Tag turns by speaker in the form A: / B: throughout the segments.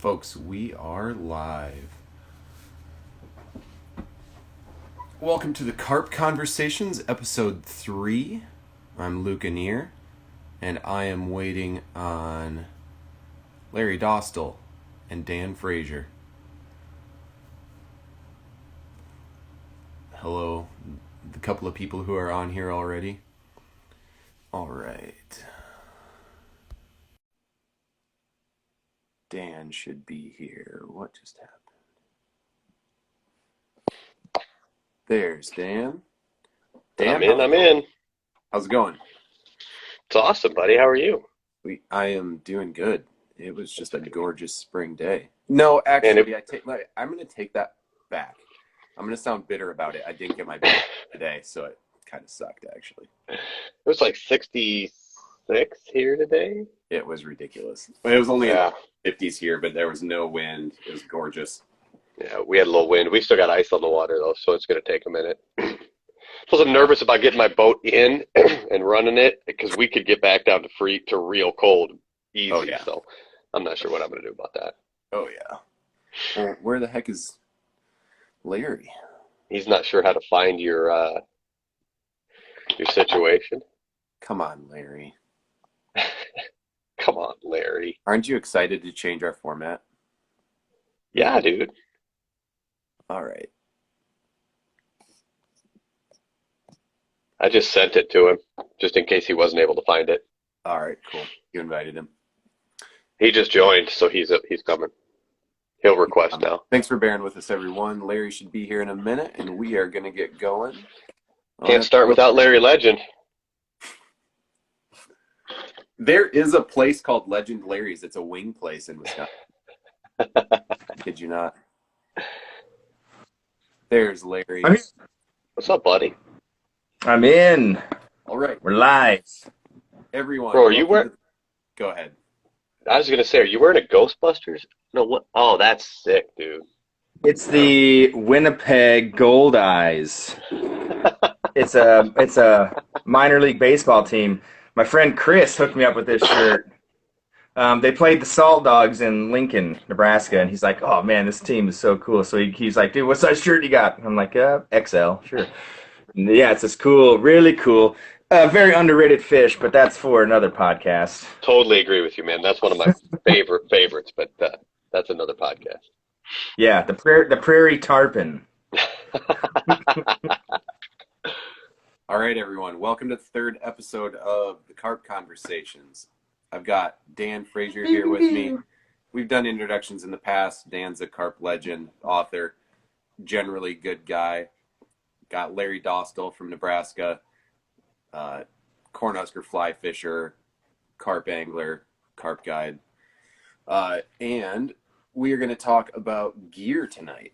A: Folks, we are live. Welcome to the Carp Conversations, episode 3. I'm Luke Annear, and I am waiting on Larry Dostal and Dan Frasier. Hello, the couple of people who are on here already. All right. Dan should be here. What just happened? There's Dan. Dan,
B: I'm in.
A: How's it going?
B: It's awesome, buddy. How are you?
A: I am doing good. It was just a gorgeous spring day. No, actually, I'm going to take that back. I'm going to sound bitter about it. I didn't get my bill today, so it kind of sucked, actually.
B: It was like 66 here today.
A: It was ridiculous. It was only in the 50s here, but there was no wind. It was gorgeous.
B: Yeah, we had a little wind. We still got ice on the water, though, so it's going to take a minute. Plus, I'm nervous about getting my boat in and running it because we could get back down to real cold easy.
A: Oh, yeah.
B: So I'm not sure what I'm going to do about that.
A: Oh, yeah. Well, where the heck is Larry?
B: He's not sure how to find your situation.
A: Come on, Larry.
B: Come on, Larry.
A: Aren't you excited to change our format?
B: Yeah, dude.
A: All right.
B: I just sent it to him just in case he wasn't able to find it.
A: All right, cool. You invited him.
B: He just joined, so he's coming. He'll request now.
A: Thanks for bearing with us, everyone. Larry should be here in a minute, and we are going to get going.
B: Can't start without Larry Legend.
A: There is a place called Legend Larry's. It's a wing place in Wisconsin. Kid you not. There's Larry.
B: What's up, buddy?
C: I'm in.
A: All right.
C: We're live.
A: Everyone.
B: Bro, are you wearing...
A: Go ahead.
B: I was going to say, are you wearing a Ghostbusters? No, what? Oh, that's sick, dude.
C: It's the Winnipeg Gold Eyes. It's a minor league baseball team. My friend Chris hooked me up with this shirt. They played the Salt Dogs in Lincoln, Nebraska, and he's like, "Oh man, this team is so cool." So he's like, "Dude, what size shirt you got?" I'm like, XL, sure." And yeah, it's this cool, really cool, very underrated fish, but that's for another podcast.
B: Totally agree with you, man. That's one of my favorites, but that's another podcast.
C: Yeah, the prairie tarpon.
A: All right, everyone. Welcome to the third episode of the Carp Conversations. I've got Dan Frasier here with me. We've done introductions in the past. Dan's a carp legend, author, generally good guy. Got Larry Dostal from Nebraska, Cornhusker fly fisher, carp angler, carp guide. And we are going to talk about gear tonight.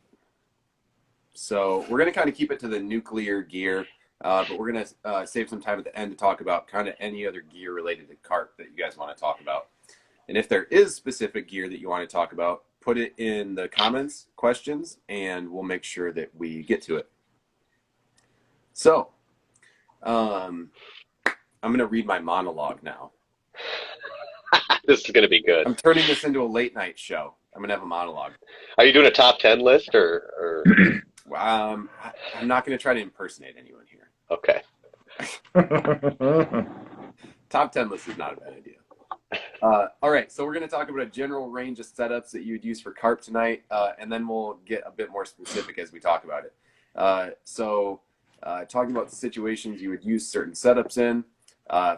A: So we're going to kind of keep it to the nuclear gear. But we're going to save some time at the end to talk about kind of any other gear related to carp that you guys want to talk about. And if there is specific gear that you want to talk about, put it in the comments, questions, and we'll make sure that we get to it. So, I'm going to read my monologue now.
B: This is going to be good.
A: I'm turning this into a late night show. I'm going to have a monologue.
B: Are you doing a top 10 list or...
A: I'm not going to try to impersonate anyone here.
B: Okay.
A: Top 10 list is not a bad idea. All right, so we're going to talk about a general range of setups that you would use for carp tonight, and then we'll get a bit more specific as we talk about it. Talking about the situations you would use certain setups in.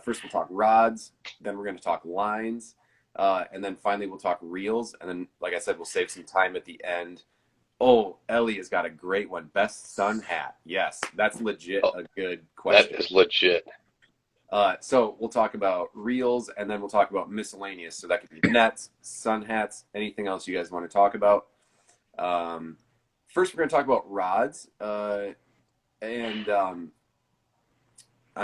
A: First, we'll talk rods. Then we're going to talk lines. And then finally, we'll talk reels. And then, like I said, we'll save some time at the end. Oh, Ellie has got a great one. Best sun hat. Yes, that's legit a good question.
B: That is legit.
A: So we'll talk about reels, and then we'll talk about miscellaneous. So that could be nets, sun hats, anything else you guys want to talk about. First, we're going to talk about rods. And I'm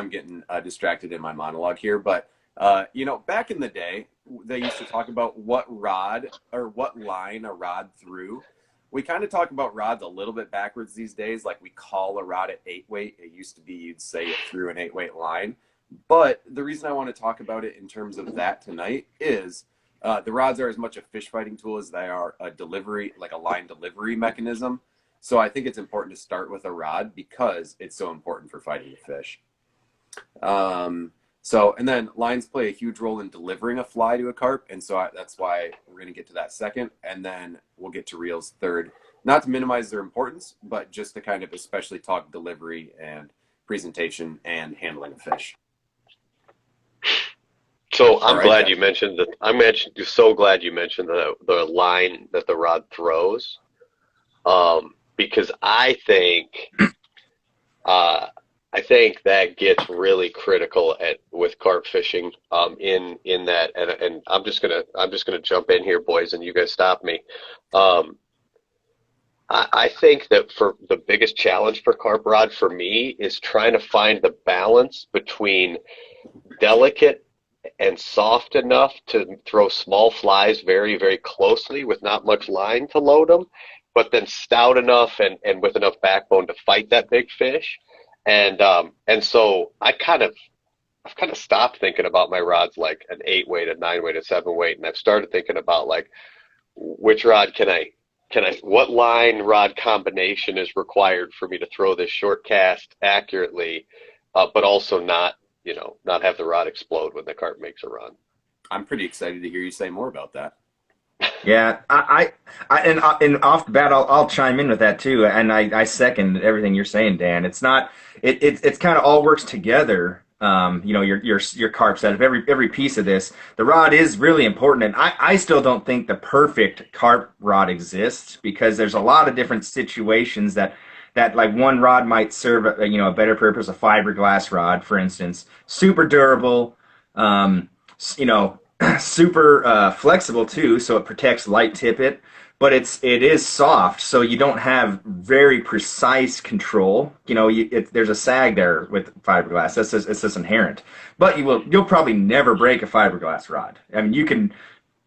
A: getting distracted in my monologue here. But, back in the day, they used to talk about what rod or what line a rod threw. We kind of talk about rods a little bit backwards these days. Like we call a rod at 8-weight. It used to be you'd say it through an 8-weight line. But the reason I want to talk about it in terms of that tonight is The rods are as much a fish fighting tool as they are a delivery, like a line delivery mechanism. So I think it's important to start with a rod because it's so important for fighting the fish. And then lines play a huge role in delivering a fly to a carp. And so that's why we're going to get to that second. And then we'll get to reels third, not to minimize their importance, but just to kind of especially talk delivery and presentation and handling of fish.
B: So I'm
A: All right,
B: glad
A: guys.
B: you mentioned that. So glad you mentioned the line that the rod throws, because I think that gets really critical with carp fishing, in that, and I'm just gonna jump in here, boys, and you guys stop me. Um, I think that for the biggest challenge for carp rod for me is trying to find the balance between delicate and soft enough to throw small flies very, very closely with not much line to load them, but then stout enough and with enough backbone to fight that big fish. And so I've kind of stopped thinking about my rods like an 8 weight, a 9 weight, a 7 weight, and I've started thinking about like which rod what line rod combination is required for me to throw this short cast accurately, but also not have the rod explode when the carp makes a run.
A: I'm pretty excited to hear you say more about that.
C: Yeah, and off the bat, I'll chime in with that too, and I second everything you're saying, Dan. It's not, it's kind of all works together. Your carp setup, every piece of this, the rod is really important, and I still don't think the perfect carp rod exists because there's a lot of different situations that like one rod might serve a better purpose, a fiberglass rod, for instance, super durable, um, you know super flexible too, so it protects light tippet, but it is soft, so you don't have very precise control. There's a sag there with fiberglass. It's just inherent. But you'll probably never break a fiberglass rod. I mean, you can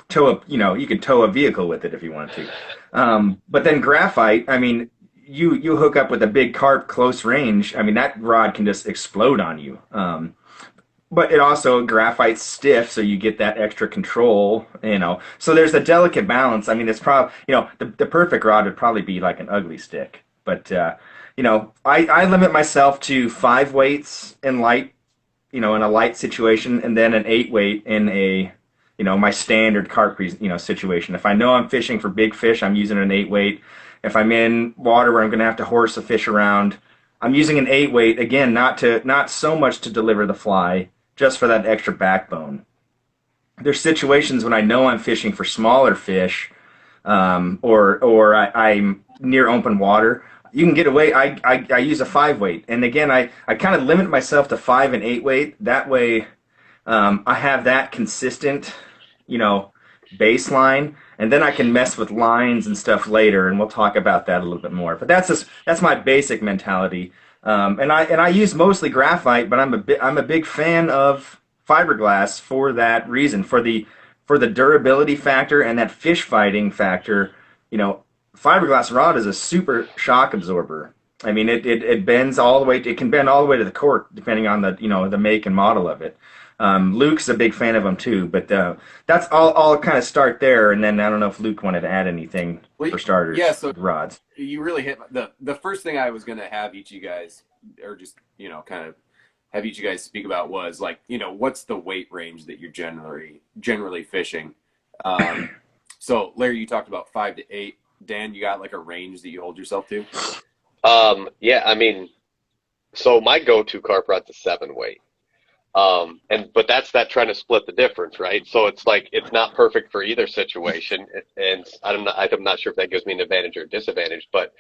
C: tow a vehicle with it if you wanted to. But then graphite, I mean, you hook up with a big carp close range. I mean, that rod can just explode on you. But it also graphite's stiff, so you get that extra control. So there's a delicate balance. I mean, it's probably, the perfect rod would probably be like an ugly stick. But I limit myself to 5 weights in light, in a light situation, and then an 8 weight in my standard carp, situation. If I know I'm fishing for big fish, I'm using an 8 weight. If I'm in water where I'm going to have to horse a fish around, I'm using an 8 weight again, not so much to deliver the fly, just for that extra backbone. There's situations when I know I'm fishing for smaller fish, or I'm near open water. You can get away. I use a 5 weight, and again, I kind of limit myself to 5 and 8 weight. That way, I have that consistent, baseline, and then I can mess with lines and stuff later, and we'll talk about that a little bit more. But that's my basic mentality. And I use mostly graphite, but I'm a big fan of fiberglass for that reason, for the durability factor and that fish fighting factor. Fiberglass rod is a super shock absorber. I mean, it bends all the way. It can bend all the way to the cork, depending on the make and model of it. Luke's a big fan of them too, but that's all. I'll kind of start there, and then I don't know if Luke wanted to add anything for starters.
A: Yeah, so
C: with rods.
A: you really hit the first thing I was going to have each of you guys, or just kind of have each of you guys speak about was like what's the weight range that you're generally fishing. So Larry, you talked about 5 to 8. Dan, you got like a range that you hold yourself to?
B: Yeah, I mean, so my go-to carp rod's a 7 weight. But that's that trying to split the difference, right? So it's like, it's not perfect for either situation. And I'm not sure if that gives me an advantage or a disadvantage, but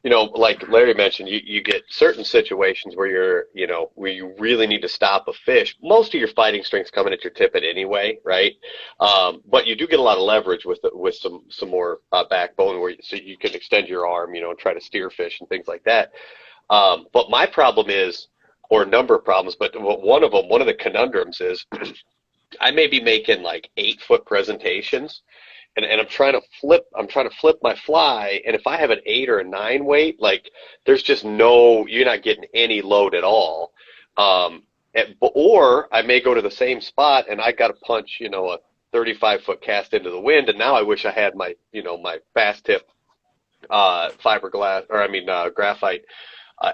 B: like Larry mentioned, you get certain situations where where you really need to stop a fish. Most of your fighting strength's coming at your tippet anyway, right? But you do get a lot of leverage with some more backbone so you can extend your arm, and try to steer fish and things like that. But my problem is, or a number of problems, but one of the conundrums is I may be making like 8-foot presentations, and I'm trying to flip my fly, and if I have an 8 or a 9 weight, like there's just you're not getting any load at all. Or I may go to the same spot and I got to punch, a 35-foot cast into the wind, and now I wish I had my, my fast tip fiberglass, or I mean graphite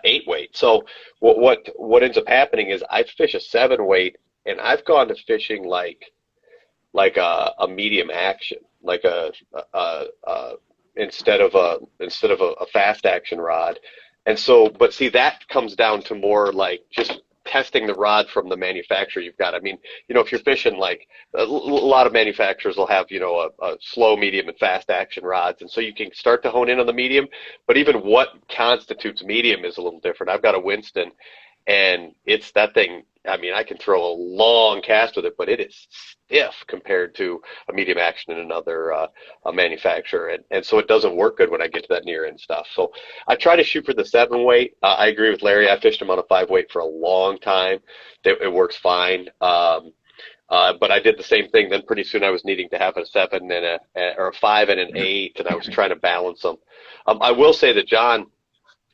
B: 8 weight. So what ends up happening is I fish a 7 weight, and I've gone to fishing like a medium action, like a instead of a fast action rod. And so, but see, that comes down to more like just testing the rod from the manufacturer you've got. I mean, if you're fishing, like a lot of manufacturers will have, a slow, medium, and fast action rods. And so you can start to hone in on the medium, but even what constitutes medium is a little different. I've got a Winston, and it's that thing. I mean, I can throw a long cast with it, but it is stiff compared to a medium action in another a manufacturer. And so it doesn't work good when I get to that near end stuff. So I try to shoot for the 7 weight. I agree with Larry. I fished him on a 5 weight for a long time. It works fine. But I did the same thing. Then pretty soon I was needing to have a 7 and or a 5 and an 8, and I was trying to balance them. I will say that John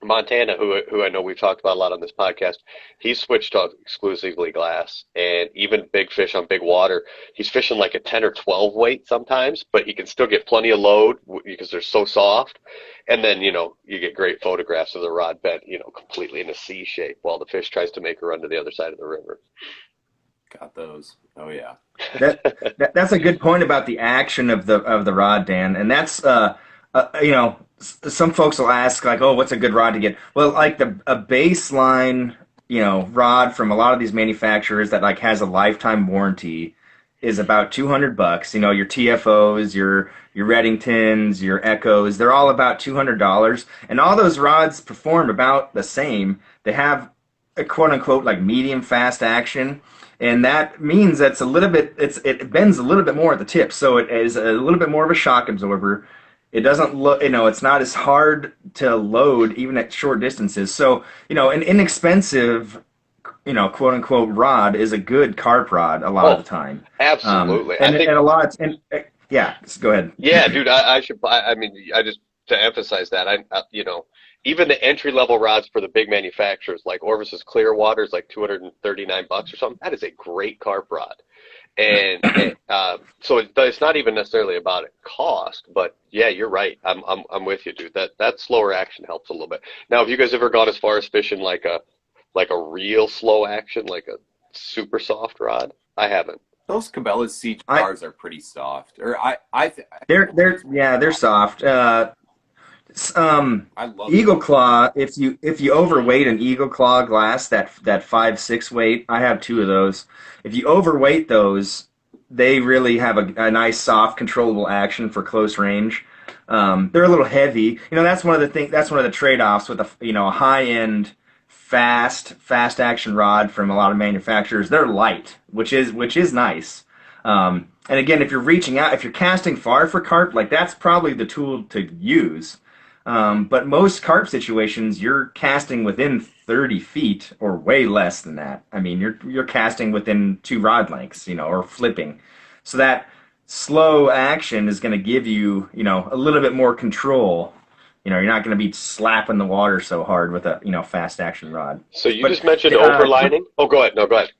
B: Montana, who I know we've talked about a lot on this podcast, he's switched to exclusively glass, and even big fish on big water, he's fishing like a 10 or 12 weight sometimes, but he can still get plenty of load because they're so soft. And then, you get great photographs of the rod bent, completely in a C shape while the fish tries to make a run to the other side of the river.
A: Got those. Oh yeah.
C: That's a good point about the action of the rod, Dan, and that's some folks will ask like, oh, what's a good rod to get? Well, like a baseline, rod from a lot of these manufacturers that like has a lifetime warranty is about $200. Your TFOs, your Reddingtons, your Echoes, they're all about $200, and all those rods perform about the same. They have a quote unquote like medium fast action. And that means that's it bends a little bit more at the tip, so it is a little bit more of a shock absorber. It doesn't look, it's not as hard to load even at short distances. So, an inexpensive, quote unquote rod is a good carp rod a lot of the time.
B: Absolutely.
C: Yeah, go ahead.
B: Yeah, dude, I mean, I just, to emphasize that, even the entry level rods for the big manufacturers like Orvis's Clearwater is like $239 or something. That is a great carp rod. And so it's not even necessarily about cost, but yeah, you're right. I'm with you, dude. That slower action helps a little bit. Now, have you guys ever gone as far as fishing like a real slow action, like a super soft rod? I haven't.
A: Those Cabela's CGRs are pretty soft. Or
C: they're soft.
A: I love
C: Eagle Claw. If you overweight an Eagle Claw glass, that 5-6 weight, I have 2 of those. If you overweight those, they really have a nice soft controllable action for close range. They're a little heavy. That's one of the trade-offs with a high end fast action rod from a lot of manufacturers. They're light, which is nice. And again, if you're reaching out, if you're casting far for carp, like that's probably the tool to use. But most carp situations, you're casting within 30 feet or way less than that. I mean, you're casting within 2 rod lengths, or flipping. So that slow action is going to give you, a little bit more control. You're not going to be slapping the water so hard with a, fast action rod.
B: So just mentioned overlining. Oh, go ahead. No, go ahead.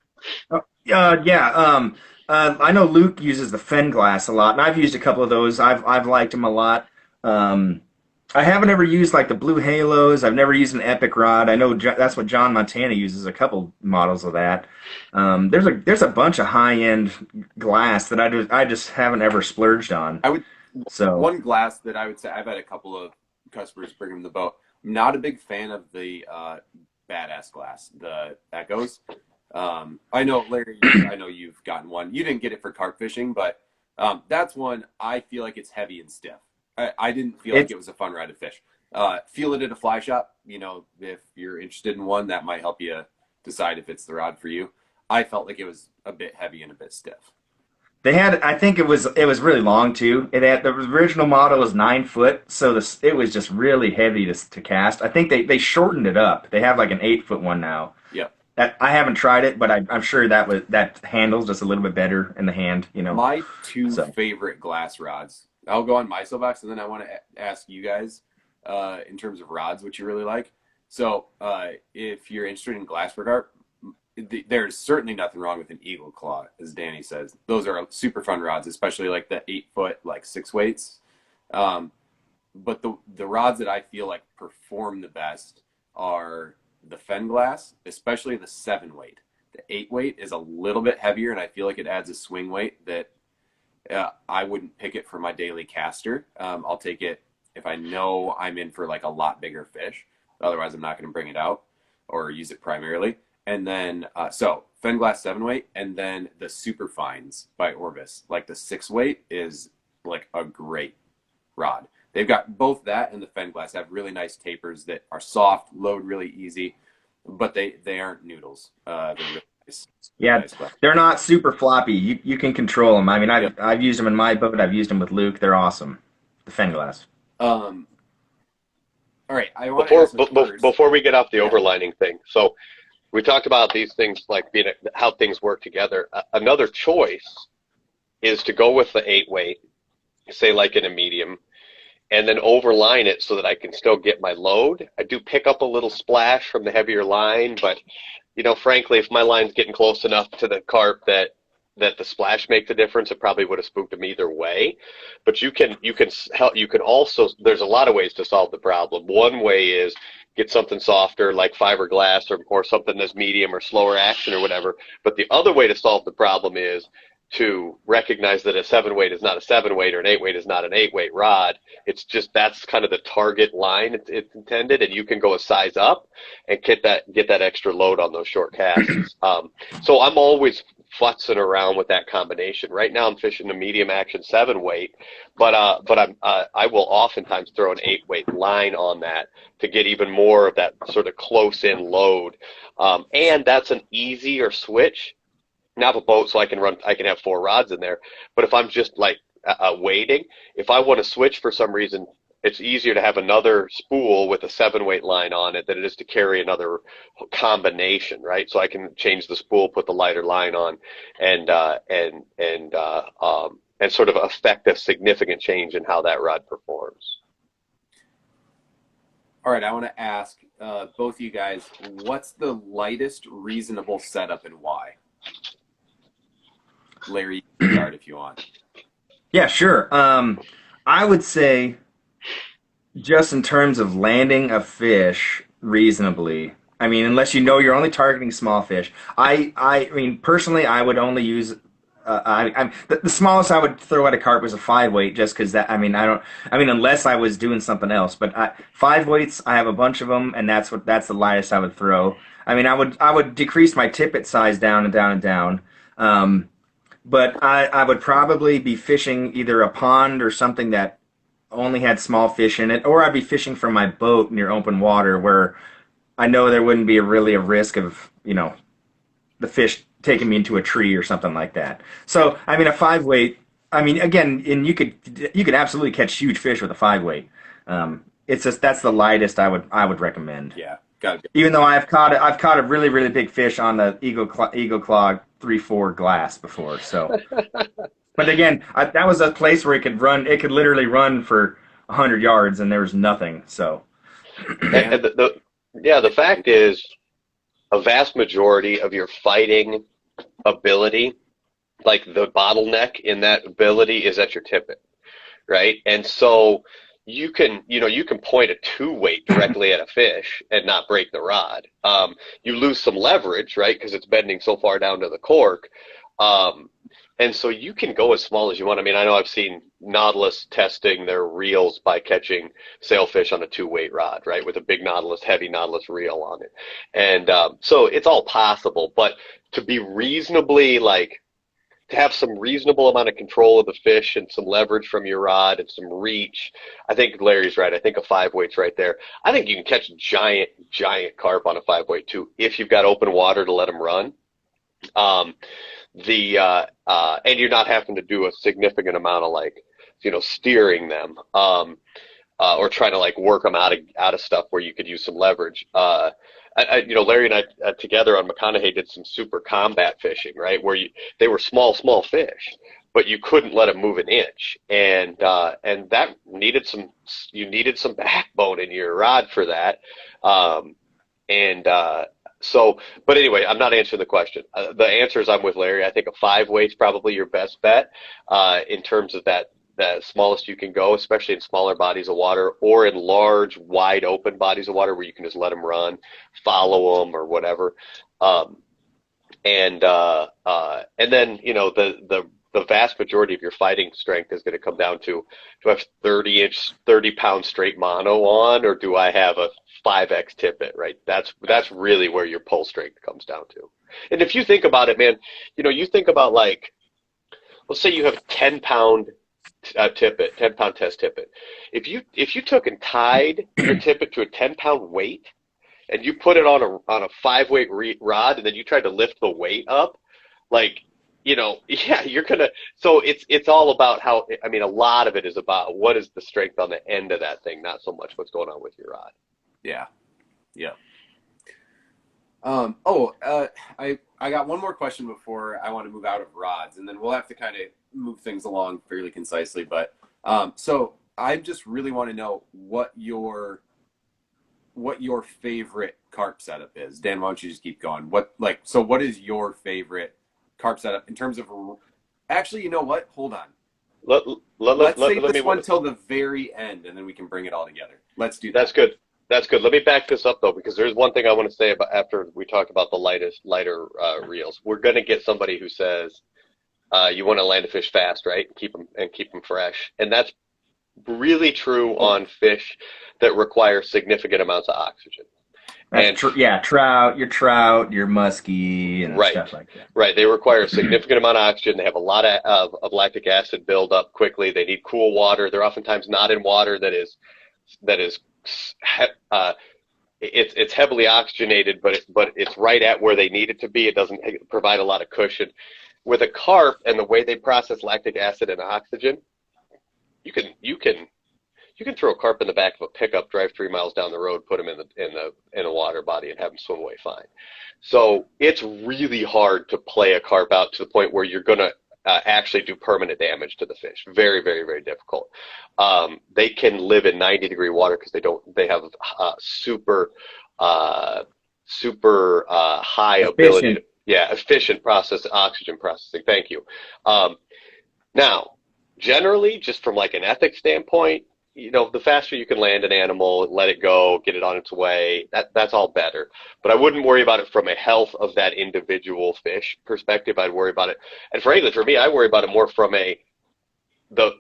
C: Yeah. I know Luke uses the Fen glass a lot, and I've used a couple of those. I've liked them a lot. I haven't ever used like the Blue Halos. I've never used an Epic rod. I know that's what John Montana uses, a couple models of that. There's a bunch of high end glass that I just haven't ever splurged on.
A: One glass that I would say, I've had a couple of customers bring them the boat. I'm not a big fan of the Badass glass, the Echoes. I know, Larry, I know you've gotten one. You didn't get it for carp fishing, but that's one I feel like it's heavy and stiff. I didn't feel like it was a fun ride to fish. Feel it at a fly shop. If you're interested in one, that might help you decide if it's the rod for you. I felt like it was a bit heavy and a bit stiff.
C: I think it was really long too. The original model was 9 foot, so it was just really heavy to cast. I think they shortened it up. They have like an 8-foot one now.
A: Yeah.
C: I haven't tried it, but I'm sure that handles just a little bit better in the hand.
A: My 2 favorite glass rods. I'll go on my soapbox, and then I want to ask you guys, in terms of rods, what you really like. So, if you're interested in glass for carp, there's certainly nothing wrong with an Eagle Claw, as Danny says. Those are super fun rods, especially like the 8-foot, like 6 weights. But the rods that I feel like perform the best are the Fen Glass, especially the 7 weight. The 8 weight is a little bit heavier, and I feel like it adds a swing weight that I wouldn't pick it for my daily caster. I'll take it if I know I'm in for like a lot bigger fish. Otherwise, I'm not going to bring it out or use it primarily. And then, so Fen Glass 7 weight, and then the Super Fines by Orbis. Like the 6 weight is like a great rod. They've got both that and the Fen Glass have really nice tapers that are soft, load really easy, but they aren't noodles. They're really nice.
C: Yeah,
A: Nice stuff.
C: they're not super floppy. You can control them. I mean,
A: Yeah.
C: I've used them in my boat. I've used them with Luke. They're awesome. The Fen Glass.
A: All right, I want to ask first.
B: Before we get off the
A: Yeah.
B: overlining thing, so we talked about these things like being how things work together. Another choice is to go with the 8 weight, say like in a medium, and then overline it so that I can still get my load. I do pick up a little splash from the heavier line, but frankly, if my line's getting close enough to the carp that the splash makes a difference, it probably would have spooked them either way. But you can also, there's a lot of ways to solve the problem. One way is get something softer like fiberglass or something that's medium or slower action or whatever. But the other way to solve the problem is to recognize that a 7 weight is not a 7 weight or an 8 weight is not an 8 weight rod. It's just that's kind of the target line it's intended, and you can go a size up and get that extra load on those short casts. So I'm always futzing around with that combination. Right now I'm fishing a medium action 7 weight, but I will oftentimes throw an 8 weight line on that to get even more of that sort of close in load. And that's an easier switch. Now I have a boat, so I can have 4 rods in there. But if I'm just like waiting, if I want to switch for some reason, it's easier to have another spool with a 7 weight line on it than it is to carry another combination, right? So I can change the spool, put the lighter line on, and sort of affect a significant change in how that rod performs.
A: All right, I want to ask both of you guys, what's the lightest reasonable setup and why? Larry, you can start if you want.
C: Yeah, sure. I would say just in terms of landing a fish reasonably. I mean, unless you know you're only targeting small fish. I mean, personally, I would only use. The smallest I would throw at a carp was a 5 weight, just because that. I mean, unless I was doing something else. But 5 weights, I have a bunch of them, and that's the lightest I would throw. I mean, I would decrease my tippet size down and down and down. But I would probably be fishing either a pond or something that only had small fish in it, or I'd be fishing from my boat near open water where I know there wouldn't be really a risk of, the fish taking me into a tree or something like that. So, I mean, a 5 weight, I mean, again, and you could absolutely catch huge fish with a 5 weight. It's just that's the lightest I would recommend.
A: Yeah, got it.
C: Even though I've caught a really, really big fish on the Eagle Claw 3-4 glass before. So, but again, that was a place where it could literally run for 100 yards and there was nothing. So,
B: And the fact is, a vast majority of your fighting ability, like the bottleneck in that ability, is at your tippet, right? And so you can point a 2 weight directly at a fish and not break the rod. You lose some leverage, right? Because it's bending so far down to the cork. And so you can go as small as you want. I mean, I know I've seen Nautilus testing their reels by catching sailfish on a 2 weight rod, right? With a big heavy Nautilus reel on it. And so it's all possible, but to be reasonably to have some reasonable amount of control of the fish and some leverage from your rod and some reach. I think Larry's right. I think a 5 weight's right there. I think you can catch giant carp on a 5 weight too, if you've got open water to let them run. And you're not having to do a significant amount of steering them, or trying to work them out of stuff where you could use some leverage. Larry and I together on McConaughey did some super combat fishing, right? Where they were small fish, but you couldn't let them move an inch. And that needed you needed some backbone in your rod for that. So, but anyway, I'm not answering the question. The answer is I'm with Larry. I think a 5 weight is probably your best bet in terms of that smallest you can go, especially in smaller bodies of water or in large, wide open bodies of water where you can just let them run, follow them or whatever. Um, and then the vast majority of your fighting strength is going to come down to, do I have 30-pound straight mono on, or do I have a 5x tippet, right? That's really where your pull strength comes down to. And if you think about it, man, you think about, like, let's say you have 10-pound tippet, 10-pound test tippet. If you took and tied your tippet to a 10-pound weight, and you put it on a 5-weight rod, and then you tried to lift the weight up, like, yeah, you're gonna. So it's all about how. I mean, a lot of it is about what is the strength on the end of that thing, not so much what's going on with your rod.
A: Yeah. Yeah. I got one more question before I want to move out of rods, and then we'll have to kind of move things along fairly concisely. But so I just really want to know what your favorite carp setup is. Dan, why don't you just keep going? What is your favorite carp setup in terms of? Actually, you know what? Hold on. Let's save this one till the very end, and then we can bring it all together. Let's do that.
B: That's good. That's good. Let me back this up, though, because there's one thing I want to say about after we talk about the lighter reels. We're going to get somebody who says you want to land a fish fast, right? Keep them fresh, and that's really true on fish that require significant amounts of oxygen.
C: Trout, your muskie, and
B: right,
C: stuff like that.
B: Right. They require a significant amount of oxygen. They have a lot of lactic acid build up quickly. They need cool water. They're oftentimes not in water that is it's heavily oxygenated, but it's right at where they need it to be. It doesn't provide a lot of cushion. With a carp and the way they process lactic acid and oxygen, you can throw a carp in the back of a pickup, drive 3 miles down the road, put him in a water body, and have him swim away fine. So it's really hard to play a carp out to the point where you're going to actually do permanent damage to the fish. Very, very, very difficult. They can live in 90-degree water because they have super high ability to, efficient oxygen processing. Thank you. Now, generally, just from like an ethics standpoint, the faster you can land an animal, let it go, get it on its way, that's all better. But I wouldn't worry about it from a health of that individual fish perspective. I'd worry about it. And frankly, for me, I worry about it more from the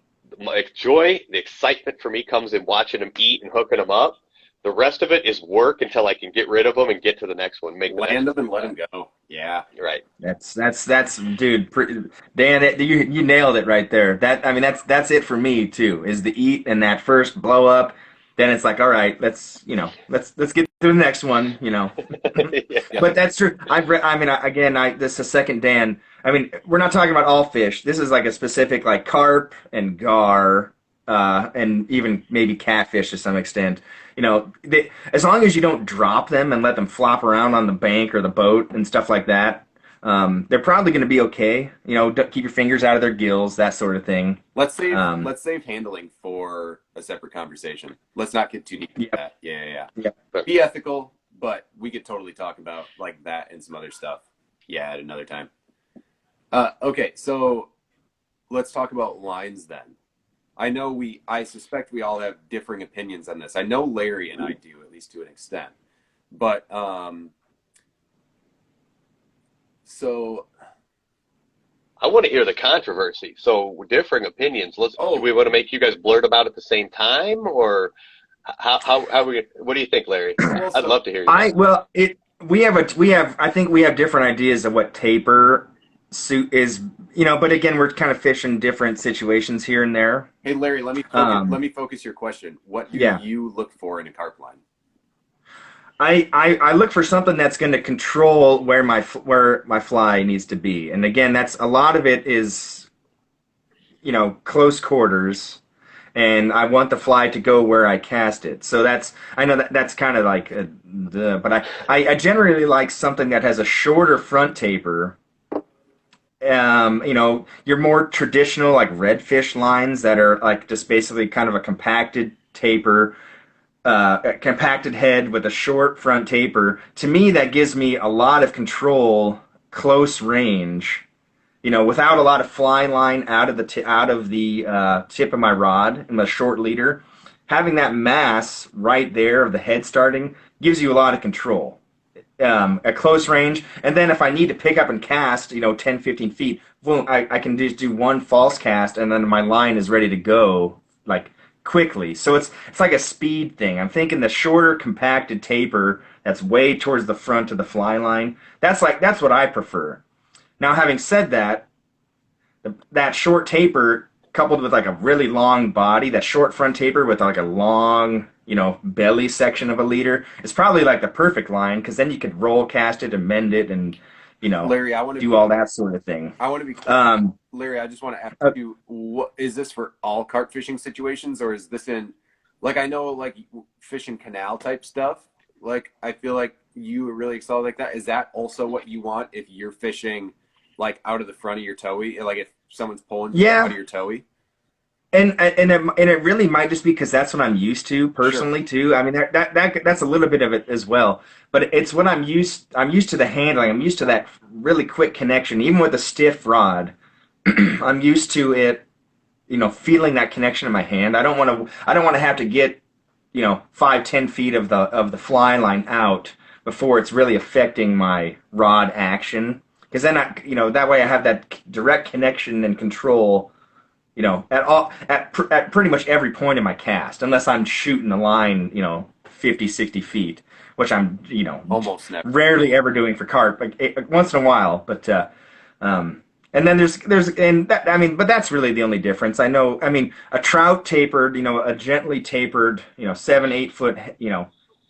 B: joy, the excitement for me comes in watching them eat and hooking them up. The rest of it is work until I can get rid of them and get to the next one.
A: Land them and let them go. Yeah,
B: right.
C: That's dude. Dan, you nailed it right there. That's it for me too. Is the eat and that first blow up. Then it's like, all right, let's get to the next one. Yeah. But that's true. This is a second Dan. We're not talking about all fish. This is like a specific like carp and gar, and even maybe catfish to some extent. As long as you don't drop them and let them flop around on the bank or the boat and stuff like that, they're probably going to be okay. Keep your fingers out of their gills, that sort of thing.
A: Let's save handling for a separate conversation. Let's not get too deep into that. Yeah. Be ethical, but we could totally talk about like that and some other stuff. Yeah, at another time. Okay, so let's talk about lines then. I suspect we all have differing opinions on this. I know Larry and I do, at least to an extent. But, so.
B: I want to hear the controversy. So, differing opinions. Do we want to make you guys blurt about it at the same time? Or what do you think, Larry? I'd love to hear you.
C: I think we have different ideas of what taper suit is, but again, we're kind of fishing different situations here and there.
A: Hey, Larry, let me focus your question. What do you look for in a carp line?
C: I look for something that's going to control where my fly needs to be, and again, that's a lot of it is, close quarters, and I want the fly to go where I cast it. So I know that's kind of like, but I generally like something that has a shorter front taper. Your more traditional like redfish lines that are like just basically kind of a compacted taper, a compacted head with a short front taper. To me, that gives me a lot of control, close range. Without a lot of fly line out of the tip of my rod and the short leader, having that mass right there of the head starting gives you a lot of control at close range. And then if I need to pick up and cast, 10, 15 feet, well, I can just do one false cast and then my line is ready to go like quickly. So it's like a speed thing. I'm thinking the shorter compacted taper that's way towards the front of the fly line. That's what I prefer. Now, having said that, that short taper coupled with like a really long body, that short front taper with like a long, belly section of a leader is probably like the perfect line because then you could roll cast it and mend it and,
A: Larry, I want to
C: do all that sort of thing.
A: I want to be clear. Larry, I just want to ask you, what is this for all carp fishing situations, or is this in, like, I know, like, fishing canal type stuff, like, I feel like you really excel like that. Is that also what you want if you're fishing, like, out of the front of your towee, like if someone's pulling you out of your towee?
C: And it really might just be because that's what I'm used to personally too. I mean that's a little bit of it as well. But it's what I'm used to the handling. I'm used to that really quick connection. Even with a stiff rod, I'm used to it, feeling that connection in my hand. I don't want to have to get, 5-10 feet of the fly line out before it's really affecting my rod action. Because then that way I have that direct connection and control, at pretty much every point in my cast, unless I'm shooting the line, 50, 60 feet, which I'm,
A: Almost never.
C: rarely ever doing for carp, like, once in a while. But and then but that's really the only difference. I mean, a trout tapered, a gently tapered, 7-8 foot,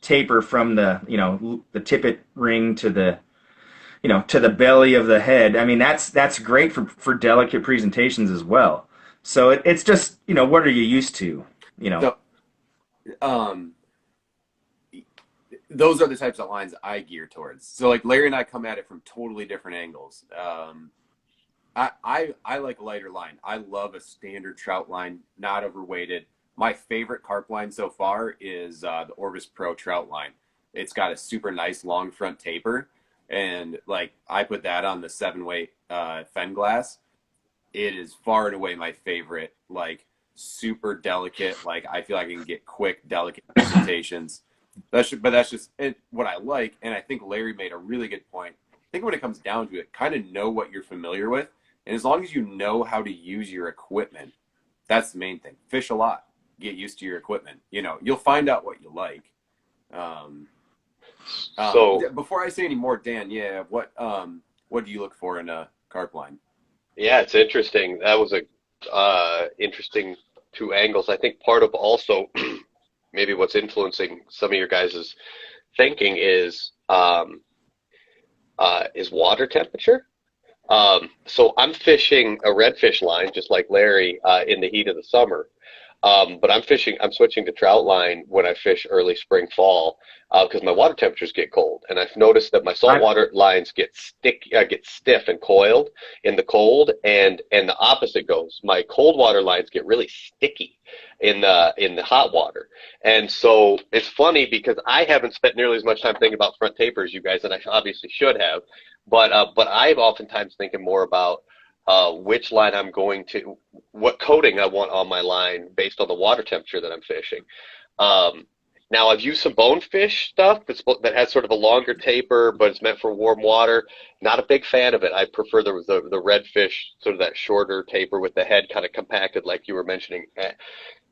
C: taper from the tippet ring to the belly of the head. I mean, that's great for delicate presentations as well. So it's just, what are you used to,
A: So, those are the types of lines I gear towards. So like Larry and I come at it from totally different angles. I like a lighter line. I love a standard trout line, not overweighted. My favorite carp line so far is the Orvis Pro trout line. It's got a super nice long front taper, and like I put that on the 7-weight Fen Glass. It is far and away my favorite. Like super delicate. Like I feel like I can get quick, delicate presentations. That's just what I like. And I think Larry made a really good point. I think when it comes down to it, kind of know what you're familiar with. And as long as you know how to use your equipment, that's the main thing. Fish a lot. Get used to your equipment. You'll find out what you like. So before I say any more, Dan, what do you look for in a carp line?
B: Yeah, it's interesting. That was a interesting two angles. I think part of also maybe what's influencing some of your guys' thinking is water temperature. So I'm fishing a redfish line, just like Larry, in the heat of the summer. But I'm switching to trout line when I fish early spring, fall, because my water temperatures get cold. And I've noticed that my saltwater lines get stiff and coiled in the cold, and the opposite goes. My cold water lines get really sticky in the hot water. And so it's funny because I haven't spent nearly as much time thinking about front taper as you guys, and I obviously should have. But I'm oftentimes thinking more about which line I'm going to, what coating I want on my line based on the water temperature that I'm fishing. Now I've used some bonefish stuff that has sort of a longer taper, but it's meant for warm water. Not a big fan of it. I prefer the redfish, sort of that shorter taper with the head kind of compacted, like you were mentioning.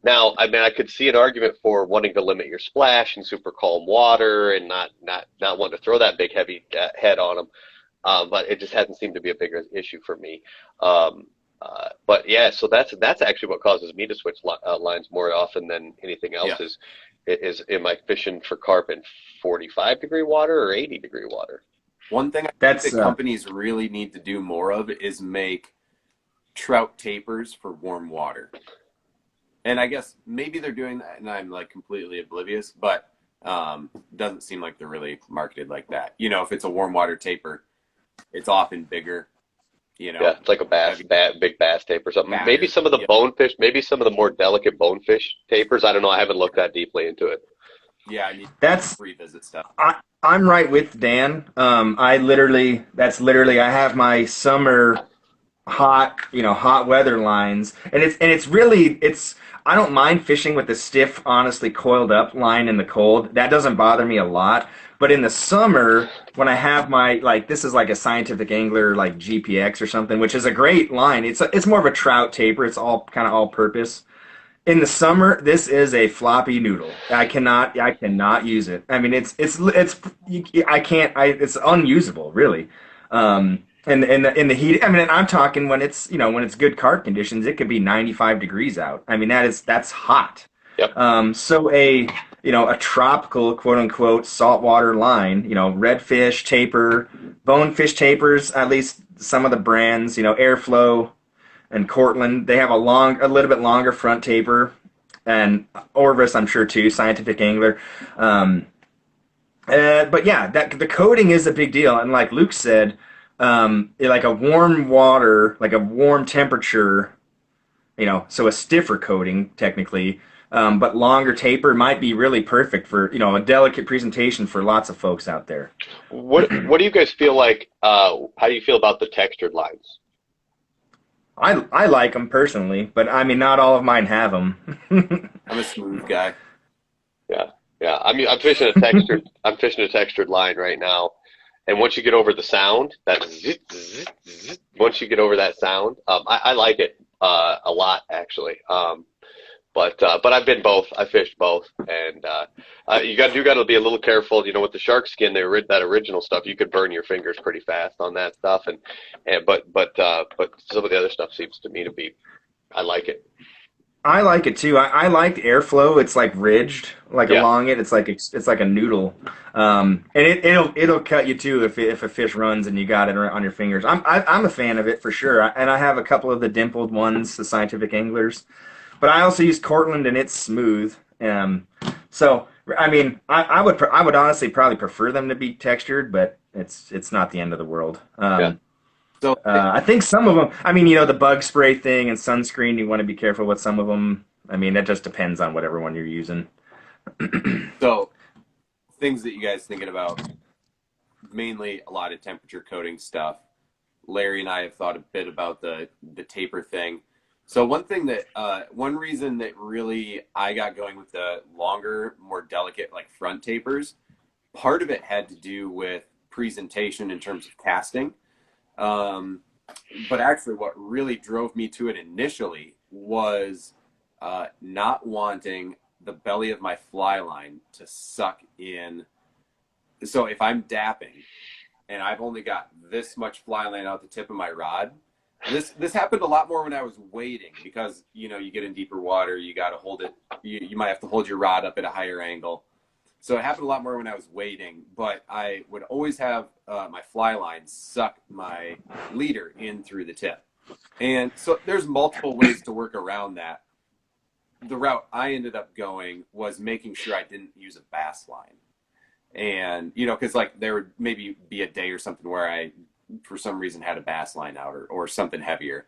B: Now, I mean, I could see an argument for wanting to limit your splash in super calm water and not wanting to throw that big heavy head on them. But it just hasn't seemed to be a bigger issue for me. But yeah, so that's actually what causes me to switch lines more often than anything else.
A: Yeah.
B: Is am I fishing for carp in 45-degree water or 80-degree water?
A: One thing I think that companies really need to do more of is make trout tapers for warm water. And I guess maybe they're doing that, and I'm like completely oblivious, but doesn't seem like they're really marketed like that. If it's a warm water taper, it's often bigger.
B: Yeah, it's like a big bass taper or something.
A: Batter,
B: maybe some of the bonefish, maybe some of the more delicate bonefish tapers. I don't know. I haven't looked that deeply into it.
A: Yeah, I need to
C: That's
A: revisit stuff.
C: I'm right with Dan. I have my summer hot, hot weather lines, and it's I don't mind fishing with the stiff, honestly coiled up line in the cold. That doesn't bother me a lot. But in the summer, when I have my like this is like a Scientific Angler like GPX or something, which is a great line. It's more of a trout taper. It's all kind of all purpose. In the summer, this is a floppy noodle. I cannot use it. I mean, I can't, it's unusable, really. In the heat, I mean, I'm talking when it's good carp conditions, it could be 95 degrees out. I mean, that's hot.
B: Yep.
C: So a tropical quote unquote saltwater line, redfish taper, bonefish tapers, at least some of the brands, Airflow and Cortland, they have a little bit longer front taper, and Orvis, I'm sure too, Scientific Angler. But yeah, the coating is a big deal, and like Luke said, like a warm water, like a warm temperature, so a stiffer coating technically, but longer taper might be really perfect for a delicate presentation for lots of folks out there.
B: What do you guys feel like? How do you feel about the textured lines?
C: I like them personally, but I mean, not all of mine have them.
A: I'm a smooth guy.
B: Yeah, yeah. I mean, I'm fishing a textured line right now, and once you get over the sound, that zit, zit, zit, once you get over that sound, I like it a lot actually. But I've been both. I fished both, and you got to be a little careful. With the shark skin, that original stuff, you could burn your fingers pretty fast on that stuff, but some of the other stuff seems to me to be. I like it.
C: I like it too. I like the airflow. It's like ridged, like
B: Yeah.
C: along it. It's like a noodle, and it'll cut you too if a fish runs and you got it on your fingers. I'm a fan of it for sure, and I have a couple of the dimpled ones, the Scientific Anglers, but I also use Cortland and it's smooth. So I mean, I would honestly probably prefer them to be textured, but it's not the end of the world.
B: Yeah.
A: So,
C: I think some of them, I mean, the bug spray thing and sunscreen, you want to be careful with some of them. I mean, that just depends on whatever one you're using.
A: so things that you guys thinking about, mainly a lot of temperature coding stuff. Larry and I have thought a bit about the taper thing. So one reason that really I got going with the longer, more delicate like front tapers, part of it had to do with presentation in terms of casting. Um, but actually, what really drove me to it initially was not wanting the belly of my fly line to suck in. So if I'm dapping and I've only got this much fly line out the tip of my rod, this happened a lot more when I was wading because you get in deeper water, you got to hold it. You might have to hold your rod up at a higher angle. So it happened a lot more when I was wading, but I would always have my fly line suck my leader in through the tip. And so there's multiple ways to work around that. The route I ended up going was making sure I didn't use a bass line. And, because like there would maybe be a day or something where I, for some reason, had a bass line out or something heavier.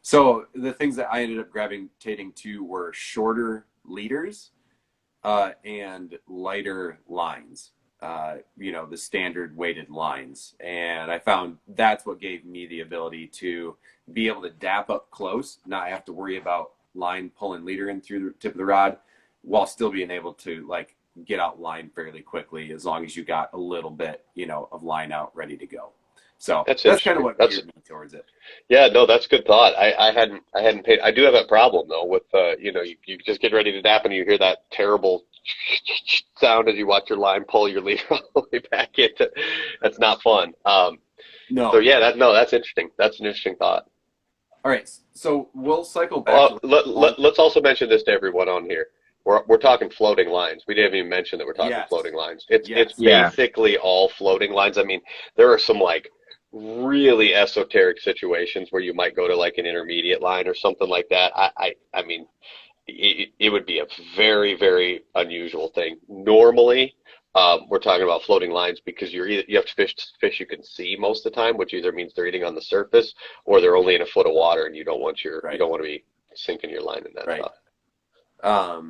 A: So the things that I ended up gravitating to were shorter leaders and lighter lines, the standard weighted lines. And I found that's what gave me the ability to be able to dap up close, not have to worry about line pulling leader in through the tip of the rod, while still being able to like get out line fairly quickly as long as you got a little bit, of line out ready to go. So
B: That's
A: that's kind of
B: interesting.
A: what
B: That's
A: geared me towards it.
B: Yeah, no, that's good thought. I hadn't paid. I do have that problem though with you just get ready to dap and you hear that terrible sound as you watch your line pull your leader all the way back into. That's not fun. So
A: No.
B: yeah, that's interesting. That's an interesting thought.
A: All right. So we'll cycle back to
B: Let's also mention this to everyone on here. We're talking floating lines. We didn't even mention that we're talking
A: yes.
B: floating lines. It's
A: Yes.
C: Yeah.
B: basically all floating lines. I mean, there are some like really esoteric situations where you might go to like an intermediate line or something like that. I mean, it would be a very, very unusual thing. Normally, we're talking about floating lines because you have to fish you can see most of the time, which either means they're eating on the surface or they're only in a foot of water, and you don't want
A: Right.
B: to be sinking your line in that
A: Right.
B: stuff.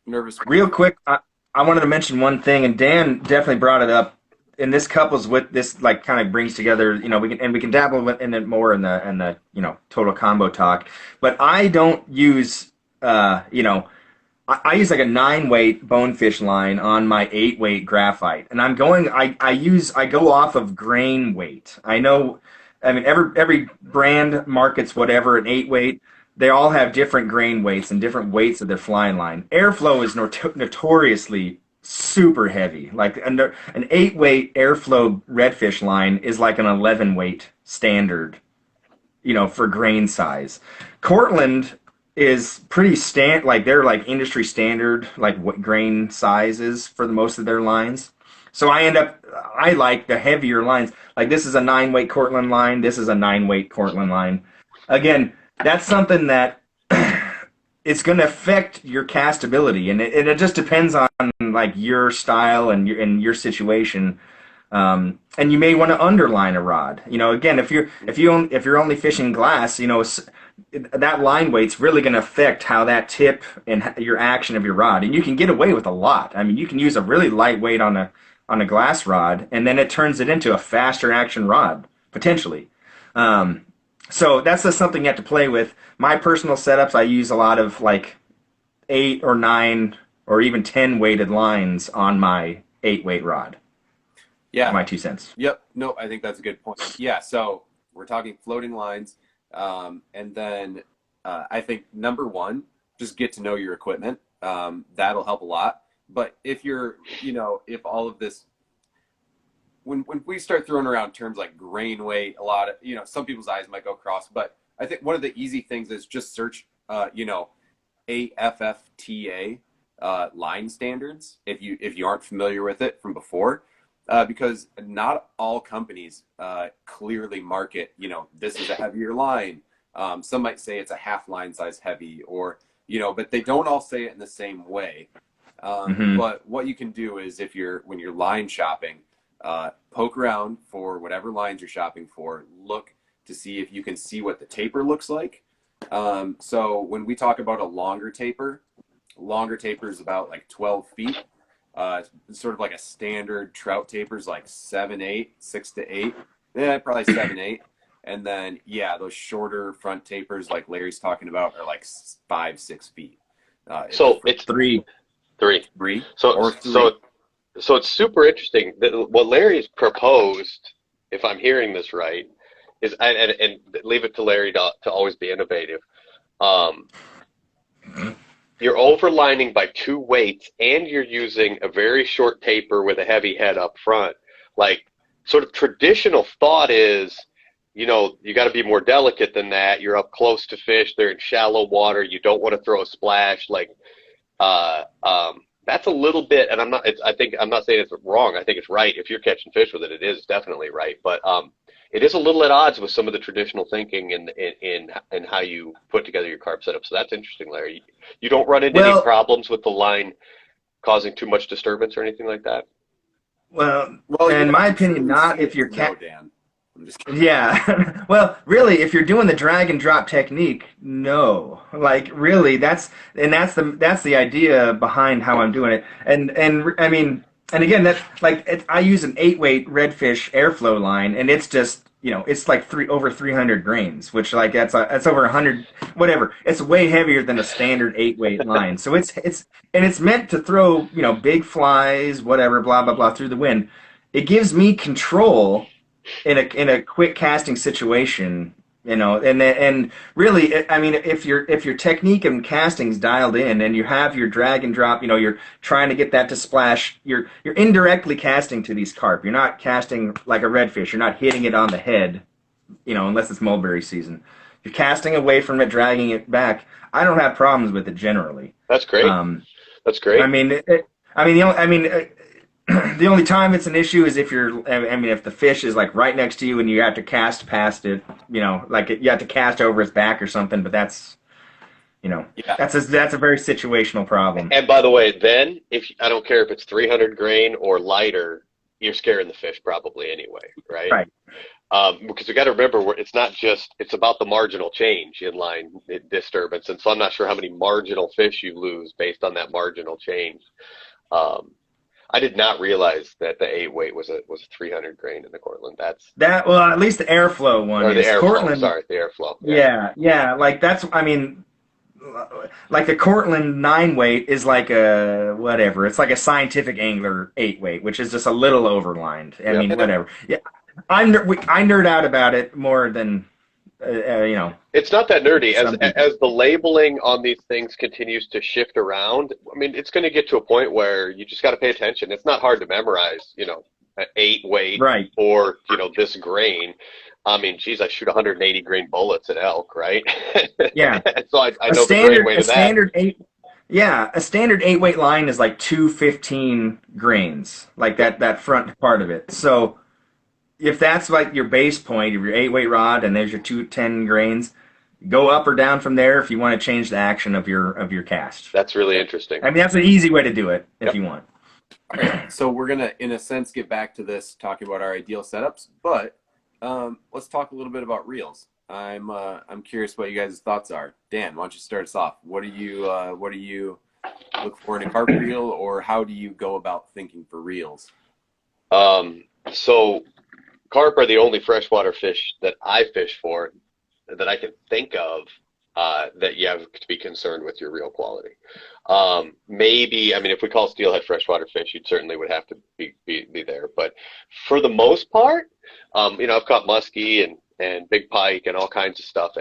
A: Nervous.
C: Real quick, I wanted to mention one thing, and Dan definitely brought it up. And this couples with this, like, kind of brings together. We can dabble in it more in the total combo talk. But I don't use I use like a 9 weight bonefish line on my 8 weight graphite, and I go off of grain weight. I know, I mean every brand markets whatever an 8 weight. They all have different grain weights and different weights of their flying line. Airflow is notoriously super heavy. Like an 8 weight airflow redfish line is like an 11 weight standard, for grain size. Cortland is pretty like they're like industry standard, like what grain sizes for the most of their lines. So I like the heavier lines. Like this is a 9 weight Cortland line. This is a 9 weight Cortland line. Again, that's something that it's going to affect your castability, and it just depends on like your style and your situation. And you may want to underline a rod. Again, if you're only fishing glass, that line weight's really going to affect how that tip and your action of your rod. And you can get away with a lot. I mean, you can use a really light weight on a glass rod, and then it turns it into a faster action rod potentially. So that's just something you have to play with. My personal setups, I use a lot of like 8 or 9 or even 10 weighted lines on my 8 weight rod.
A: Yeah.
C: My 2 cents.
A: Yep. No, I think that's a good point. Yeah. So we're talking floating lines. And then I think number one, just get to know your equipment. That'll help a lot. But if if all of this, when we start throwing around terms like grain weight, a lot of, some people's eyes might go cross. But I think one of the easy things is just search, AFFTA line standards if you aren't familiar with it from before. Because not all companies clearly market, this is a heavier line. Some might say it's a half line size heavy, or, but they don't all say it in the same way. But what you can do is when you're line shopping, poke around for whatever lines you're shopping for, look to see if you can see what the taper looks like. So when we talk about a longer taper is about like 12 feet. Sort of like a standard trout taper is like 7-8, 6-8. Yeah, probably 7-8. And then, those shorter front tapers like Larry's talking about are like 5-6 feet.
B: So it's three. So it's super interesting that what Larry's proposed, if I'm hearing this right, is and leave it to Larry to always be innovative. You're overlining by 2 weights, and you're using a very short taper with a heavy head up front. Like, sort of traditional thought is, you got to be more delicate than that. You're up close to fish. They're in shallow water. You don't want to throw a splash. Like, that's a little bit, and I'm not saying it's wrong. I think it's right. If you're catching fish with it, it is definitely right. But it is a little at odds with some of the traditional thinking in how you put together your carp setup. So that's interesting, Larry. You don't run into any problems with the line causing too much disturbance or anything like that?
C: Well, in my opinion, not if you're
A: Dan. I'm just kidding.
C: Yeah. Well, really, if you're doing the drag and drop technique, no. Like, really, that's the idea behind how I'm doing it. And I mean, and again, I use an 8-weight redfish airflow line, and it's just, it's like over 300 grains, which like that's over 100, whatever. It's way heavier than a standard 8-weight line. So it's meant to throw, big flies, whatever, blah blah blah, through the wind. It gives me control in a quick casting situation. And really, I mean, if your technique and casting's dialed in, and you have your drag and drop, you're trying to get that to splash. You're indirectly casting to these carp. You're not casting like a redfish. You're not hitting it on the head, unless it's mulberry season. You're casting away from it, dragging it back. I don't have problems with it generally.
B: That's great. That's great.
C: The only time it's an issue is if if the fish is like right next to you and you have to cast past it, like you have to cast over its back or something. But that's a very situational problem.
B: And by the way, then I don't care if it's 300 grain or lighter, you're scaring the fish probably anyway, right?
C: Right.
B: Because we got to remember, it's about the marginal change in line disturbance, and so I'm not sure how many marginal fish you lose based on that marginal change. Um, I did not realize that the 8 weight was a 300 grain in the Cortland. That's
C: That, well, at least the airflow one
B: or the
C: is.
B: airflow.
C: Cortland.
B: Sorry, the airflow. Yeah.
C: Yeah, yeah, like that's, I mean, like the Cortland 9 weight is like a whatever. It's like a scientific angler 8 weight, which is just a little overlined. I
B: Yep.
C: mean, whatever. Yeah, I nerd out about it more than you know,
B: It's not that nerdy. As
C: some people.
B: as the labeling on these things continues to shift around, I mean, it's going to get to a point where you just got to pay attention. It's not hard to memorize, an 8 weight
C: Right.
B: or, this grain. I mean, geez, I shoot 180 grain bullets at elk, right?
C: Yeah.
B: So I
C: A
B: know the grain
C: standard
B: weight
C: a
B: of that.
C: standard eight Yeah, a standard 8 weight line is like 215 grains, like
B: Yep.
C: that front part of it. So if that's like your base point of your 8 weight rod and there's your 210 grains, go up or down from there if you want to change the action of your cast.
B: That's really interesting.
C: I mean, that's an easy way to do it if
B: Yep.
C: you want.
A: All right, so we're gonna, in a sense, get back to this, talking about our ideal setups, but let's talk a little bit about reels. I'm curious what you guys' thoughts are. Dan, why don't you start us off? What do you look for in a carp reel, or how do you go about thinking for reels?
B: So carp are the only freshwater fish that I fish for that I can think of that you have to be concerned with your reel quality. Maybe, I mean, if we call steelhead freshwater fish, you certainly would have to be there. But for the most part, I've caught muskie and big pike and all kinds of stuff,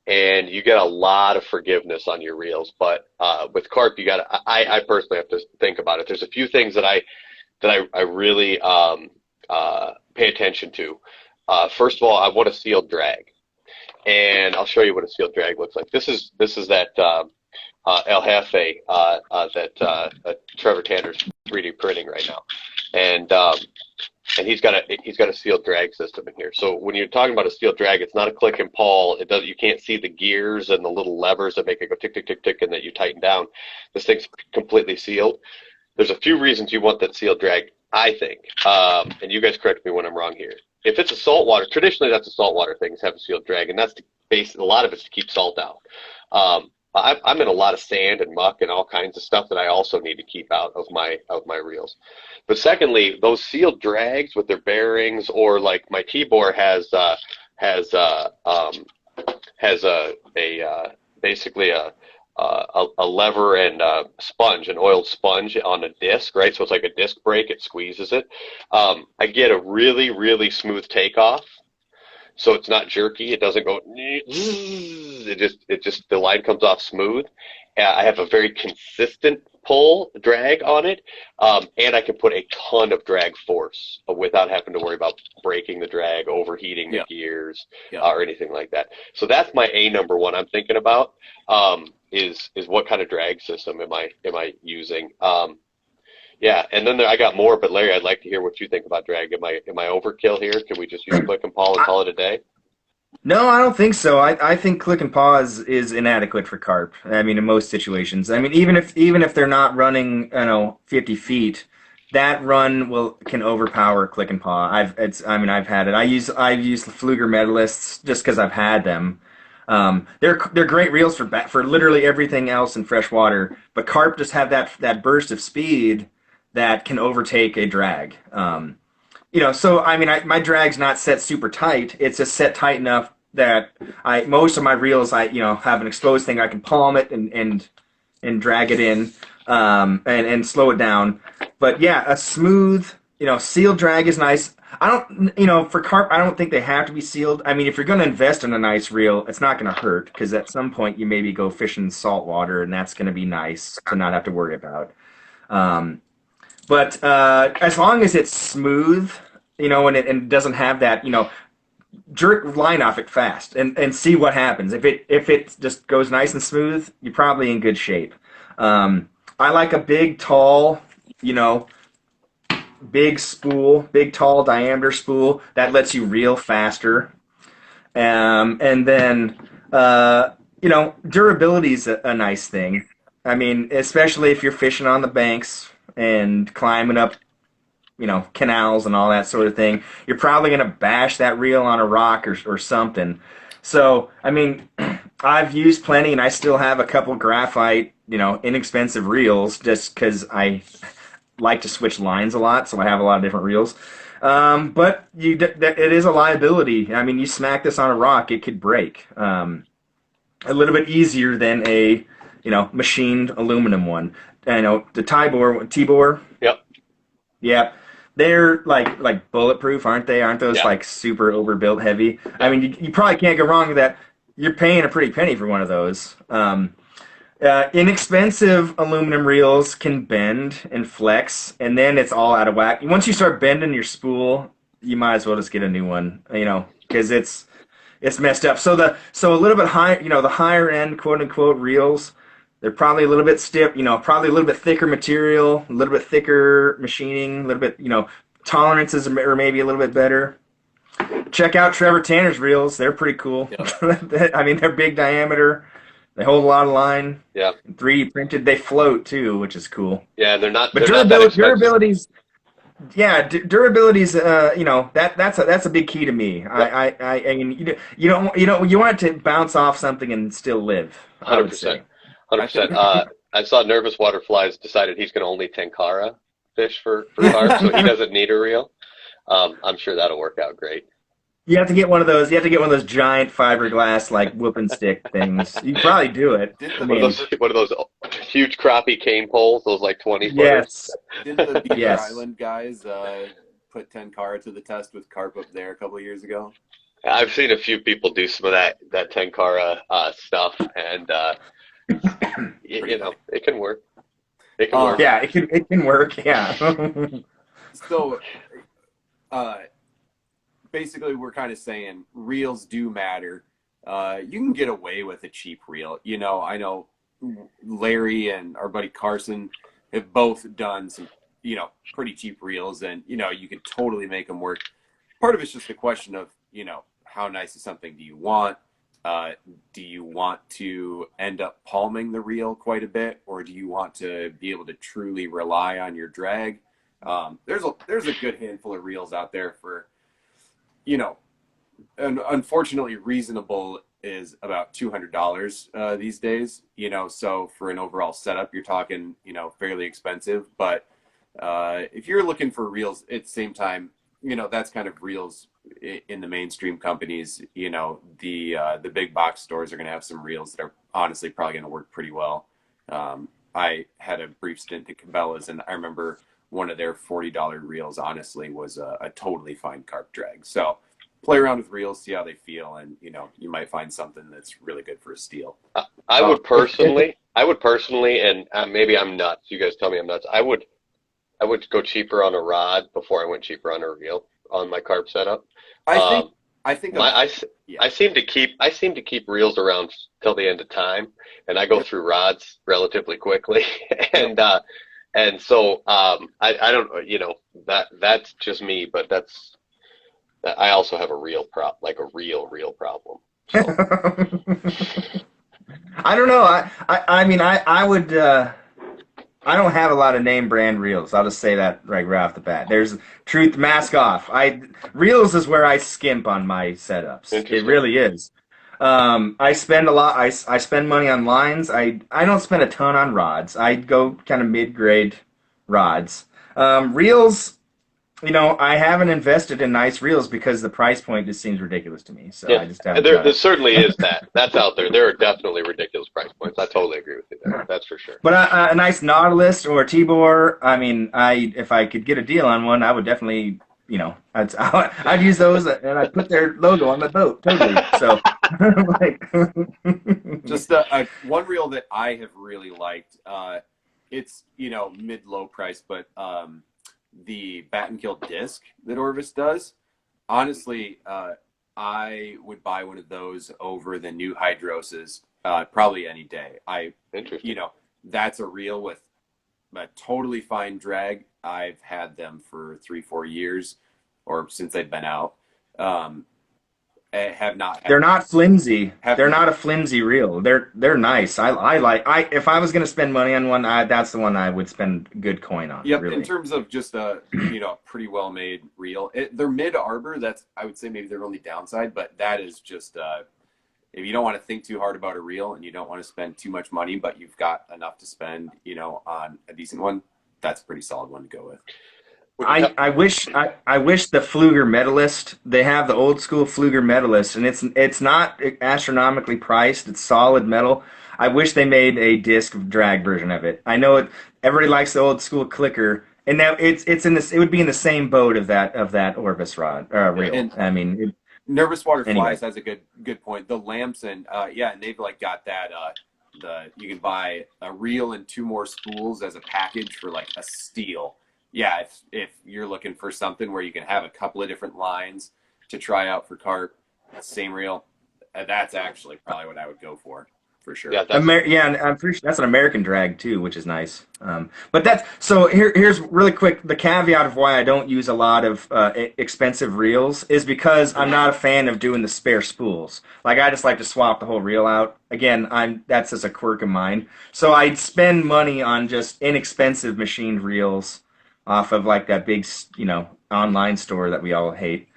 B: and you get a lot of forgiveness on your reels. But with carp, I personally have to think about it. There's a few things that I really pay attention to. First of all, I want a sealed drag, and I'll show you what a sealed drag looks like. This is that El Jefe that Trevor Tanner's 3D printing right now, and he's got a sealed drag system in here. So when you're talking about a sealed drag, it's not a click and pull. You can't see the gears and the little levers that make it go tick tick tick tick and that you tighten down. This thing's completely sealed. There's a few reasons you want that sealed drag, I think, and you guys correct me when I'm wrong here. If it's a saltwater, traditionally that's a saltwater thing, is have a sealed drag, and that's a lot of it's to keep salt out. I'm in a lot of sand and muck and all kinds of stuff that I also need to keep out of my reels. But secondly, those sealed drags with their bearings, or like my T-bore has basically a lever and a sponge, an oiled sponge on a disc, right? So it's like a disc brake, it squeezes it. I get a really, really smooth takeoff. So it's not jerky. It doesn't go, the line comes off smooth. I have a very consistent pull drag on it. And I can put a ton of drag force without having to worry about breaking the drag, overheating the gears, or anything like that. So that's my number one I'm thinking about, is what kind of drag system am I using? Yeah, and then I got more, but Larry, I'd like to hear what you think about drag. Am I overkill here? Can we just use click and paw and call it a day?
C: No, I don't think so. I think click and pause is inadequate for carp. I mean, in most situations. I mean, even if they're not running, 50 feet, that run can overpower click and paw. I've had it. I've used the Fluger medalists just because I've had them. They're great reels for literally everything else in freshwater, but carp just have that burst of speed that can overtake a drag. So I mean, my drag's not set super tight. It's just set tight enough that most of my reels have an exposed thing. I can palm it and drag it in, and slow it down. But yeah, a smooth, sealed drag is nice. For carp, I don't think they have to be sealed. I mean, if you're going to invest in a nice reel, it's not going to hurt, because at some point you maybe go fishing saltwater, and that's going to be nice to not have to worry about. But as long as it's smooth, and it doesn't have that, jerk line off it fast and see what happens. If it just goes nice and smooth, you're probably in good shape. I like a big, tall, big, tall diameter spool that lets you reel faster. And then, durability is a nice thing. I mean, especially if you're fishing on the banks and climbing up, canals and all that sort of thing, you're probably going to bash that reel on a rock or something. So, I mean, I've used plenty, and I still have a couple graphite, inexpensive reels, just because I like to switch lines a lot, so I have a lot of different reels. But it is a liability. I mean, you smack this on a rock, it could break. A little bit easier than a machined aluminum one. I know the Tibor.
B: Yep.
C: Yeah, they're like bulletproof, aren't they? Aren't those
B: Yeah.
C: like super overbuilt heavy? I mean, you probably can't go wrong with that. You're paying a pretty penny for one of those. Inexpensive aluminum reels can bend and flex, and then it's all out of whack. Once you start bending your spool, you might as well just get a new one, because it's messed up. So a little bit high, the higher end quote unquote reels, they're probably a little bit stiff, probably a little bit thicker material, a little bit thicker machining, a little bit, tolerances are maybe a little bit better. Check out Trevor Tanner's reels; they're pretty cool. Yep. I mean, they're big diameter. They hold a lot of line.
B: Yeah.
C: 3D printed. They float too, which is cool.
B: Yeah, they're not.
C: But
B: they're
C: durability's. Yeah, durability's. That's a big key to me.
B: Yep.
C: I mean, you want it to bounce off something and still live.
B: 100%. 100%. I saw Nervous Waterflies decided he's going to only tenkara fish for carp, so he doesn't need a reel. I'm sure that'll work out great.
C: You have to get one of those. You have to get one of those giant fiberglass like whooping stick things. You can probably do it.
B: One of those huge crappie cane poles, those like 20 footers.
C: Yes.
A: Didn't the Beaver Island guys put tenkara to the test with carp up there a couple of years ago?
B: I've seen a few people do some of that tenkara stuff, and it can work. It can work.
C: Yeah, it can work. Yeah.
A: So, basically, we're kind of saying reels do matter. You can get away with a cheap reel. I know Larry and our buddy Carson have both done some, pretty cheap reels, and, you could totally make them work. Part of it's just a question of, how nice is something do you want? Do you want to end up palming the reel quite a bit, or do you want to be able to truly rely on your drag? There's a good handful of reels out there for, and unfortunately reasonable is about $200 these days, so for an overall setup, you're talking, fairly expensive. But if you're looking for reels at the same time, that's kind of reels in the mainstream companies, the big box stores are going to have some reels that are honestly probably going to work pretty well. I had a brief stint at Cabela's, and I remember one of their $40 reels honestly was a totally fine carp drag. So play around with reels, see how they feel, and you might find something that's really good for a steal.
B: I would personally, and maybe I'm nuts. You guys tell me I'm nuts. I would go cheaper on a rod before I went cheaper on a reel on my carp setup. I seem to keep reels around till the end of time, and I go through rods relatively quickly, and so I don't that's just me, but I also have a real real problem. So.
C: I don't know. I mean I would. I don't have a lot of name brand reels. I'll just say that right off the bat. There's truth, mask off. Reels is where I skimp on my setups. It really is. I spend a lot. I spend money on lines. I don't spend a ton on rods. I go kind of mid-grade rods. Reels, I haven't invested in nice reels because the price point just seems ridiculous to me. So yeah. I just haven't.
B: There certainly is that. That's out there. There are definitely ridiculous price points. I totally agree with you there. That's for sure.
C: But a nice Nautilus or a Tibor, I mean, if I could get a deal on one, I would definitely, I'd use those and I'd put their logo on my boat. Totally. So,
A: just one reel that I have really liked. It's mid-low price, but the Bat and Kill disc that Orvis does, honestly, I would buy one of those over the new Hydroses probably any day. That's a reel with a totally fine drag. I've had them for 3-4 years, or since they've been out. Have not.
C: They're not flimsy. They're not a flimsy reel. They're nice. If I was going to spend money on one, that's the one I would spend good coin on.
A: Yep.
C: Really.
A: In terms of just a pretty well made reel, they're mid arbor. That's, I would say, maybe their only downside, but that is just if you don't want to think too hard about a reel and you don't want to spend too much money, but you've got enough to spend, on a decent one, that's a pretty solid one to go with.
C: I wish the Fluger Medalist, they have the old school Fluger Medalist, and it's not astronomically priced. It's solid metal. I wish they made a disc drag version of it. I know everybody likes the old school clicker, and now it's in this. It would be in the same boat of that Orvis rod reel.
A: And
C: I mean,
A: Nervous Water
C: anyway.
A: Flies has a good point. The Lamson, and they've like got that you can buy a reel and 2 more spools as a package for like a steal. Yeah, if you're looking for something where you can have a couple of different lines to try out for carp, same reel, that's actually probably what I would go for sure.
B: Yeah,
C: And I'm pretty sure that's an American drag too, which is nice. But that's so. Here's really quick the caveat of why I don't use a lot of expensive reels is because I'm not a fan of doing the spare spools. Like I just like to swap the whole reel out. Again, that's just a quirk of mine. So I'd spend money on just inexpensive machined reels off of like that big, online store that we all hate.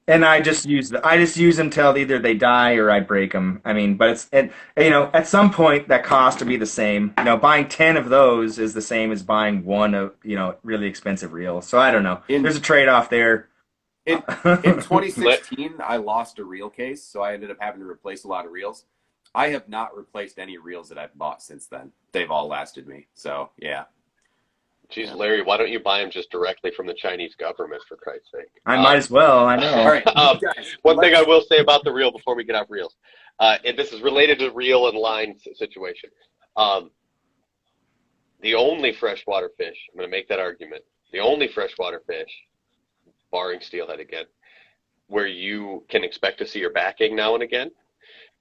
C: And I just use them till either they die or I break them. I mean, but at some point that cost to be the same. Buying 10 of those is the same as buying one of really expensive reel. So I don't know. There's a trade off there.
A: In 2016, I lost a reel case, so I ended up having to replace a lot of reels. I have not replaced any reels that I've bought since then. They've all lasted me. So yeah.
B: Geez, Larry, why don't you buy them just directly from the Chinese government, for Christ's sake?
C: I might as well, I know.
A: All right,
B: one thing I will say about the reel before we get off reels, and this is related to reel and line situation. The only freshwater fish, I'm going to make that argument, the only freshwater fish, barring steelhead again, where you can expect to see your backing now and again.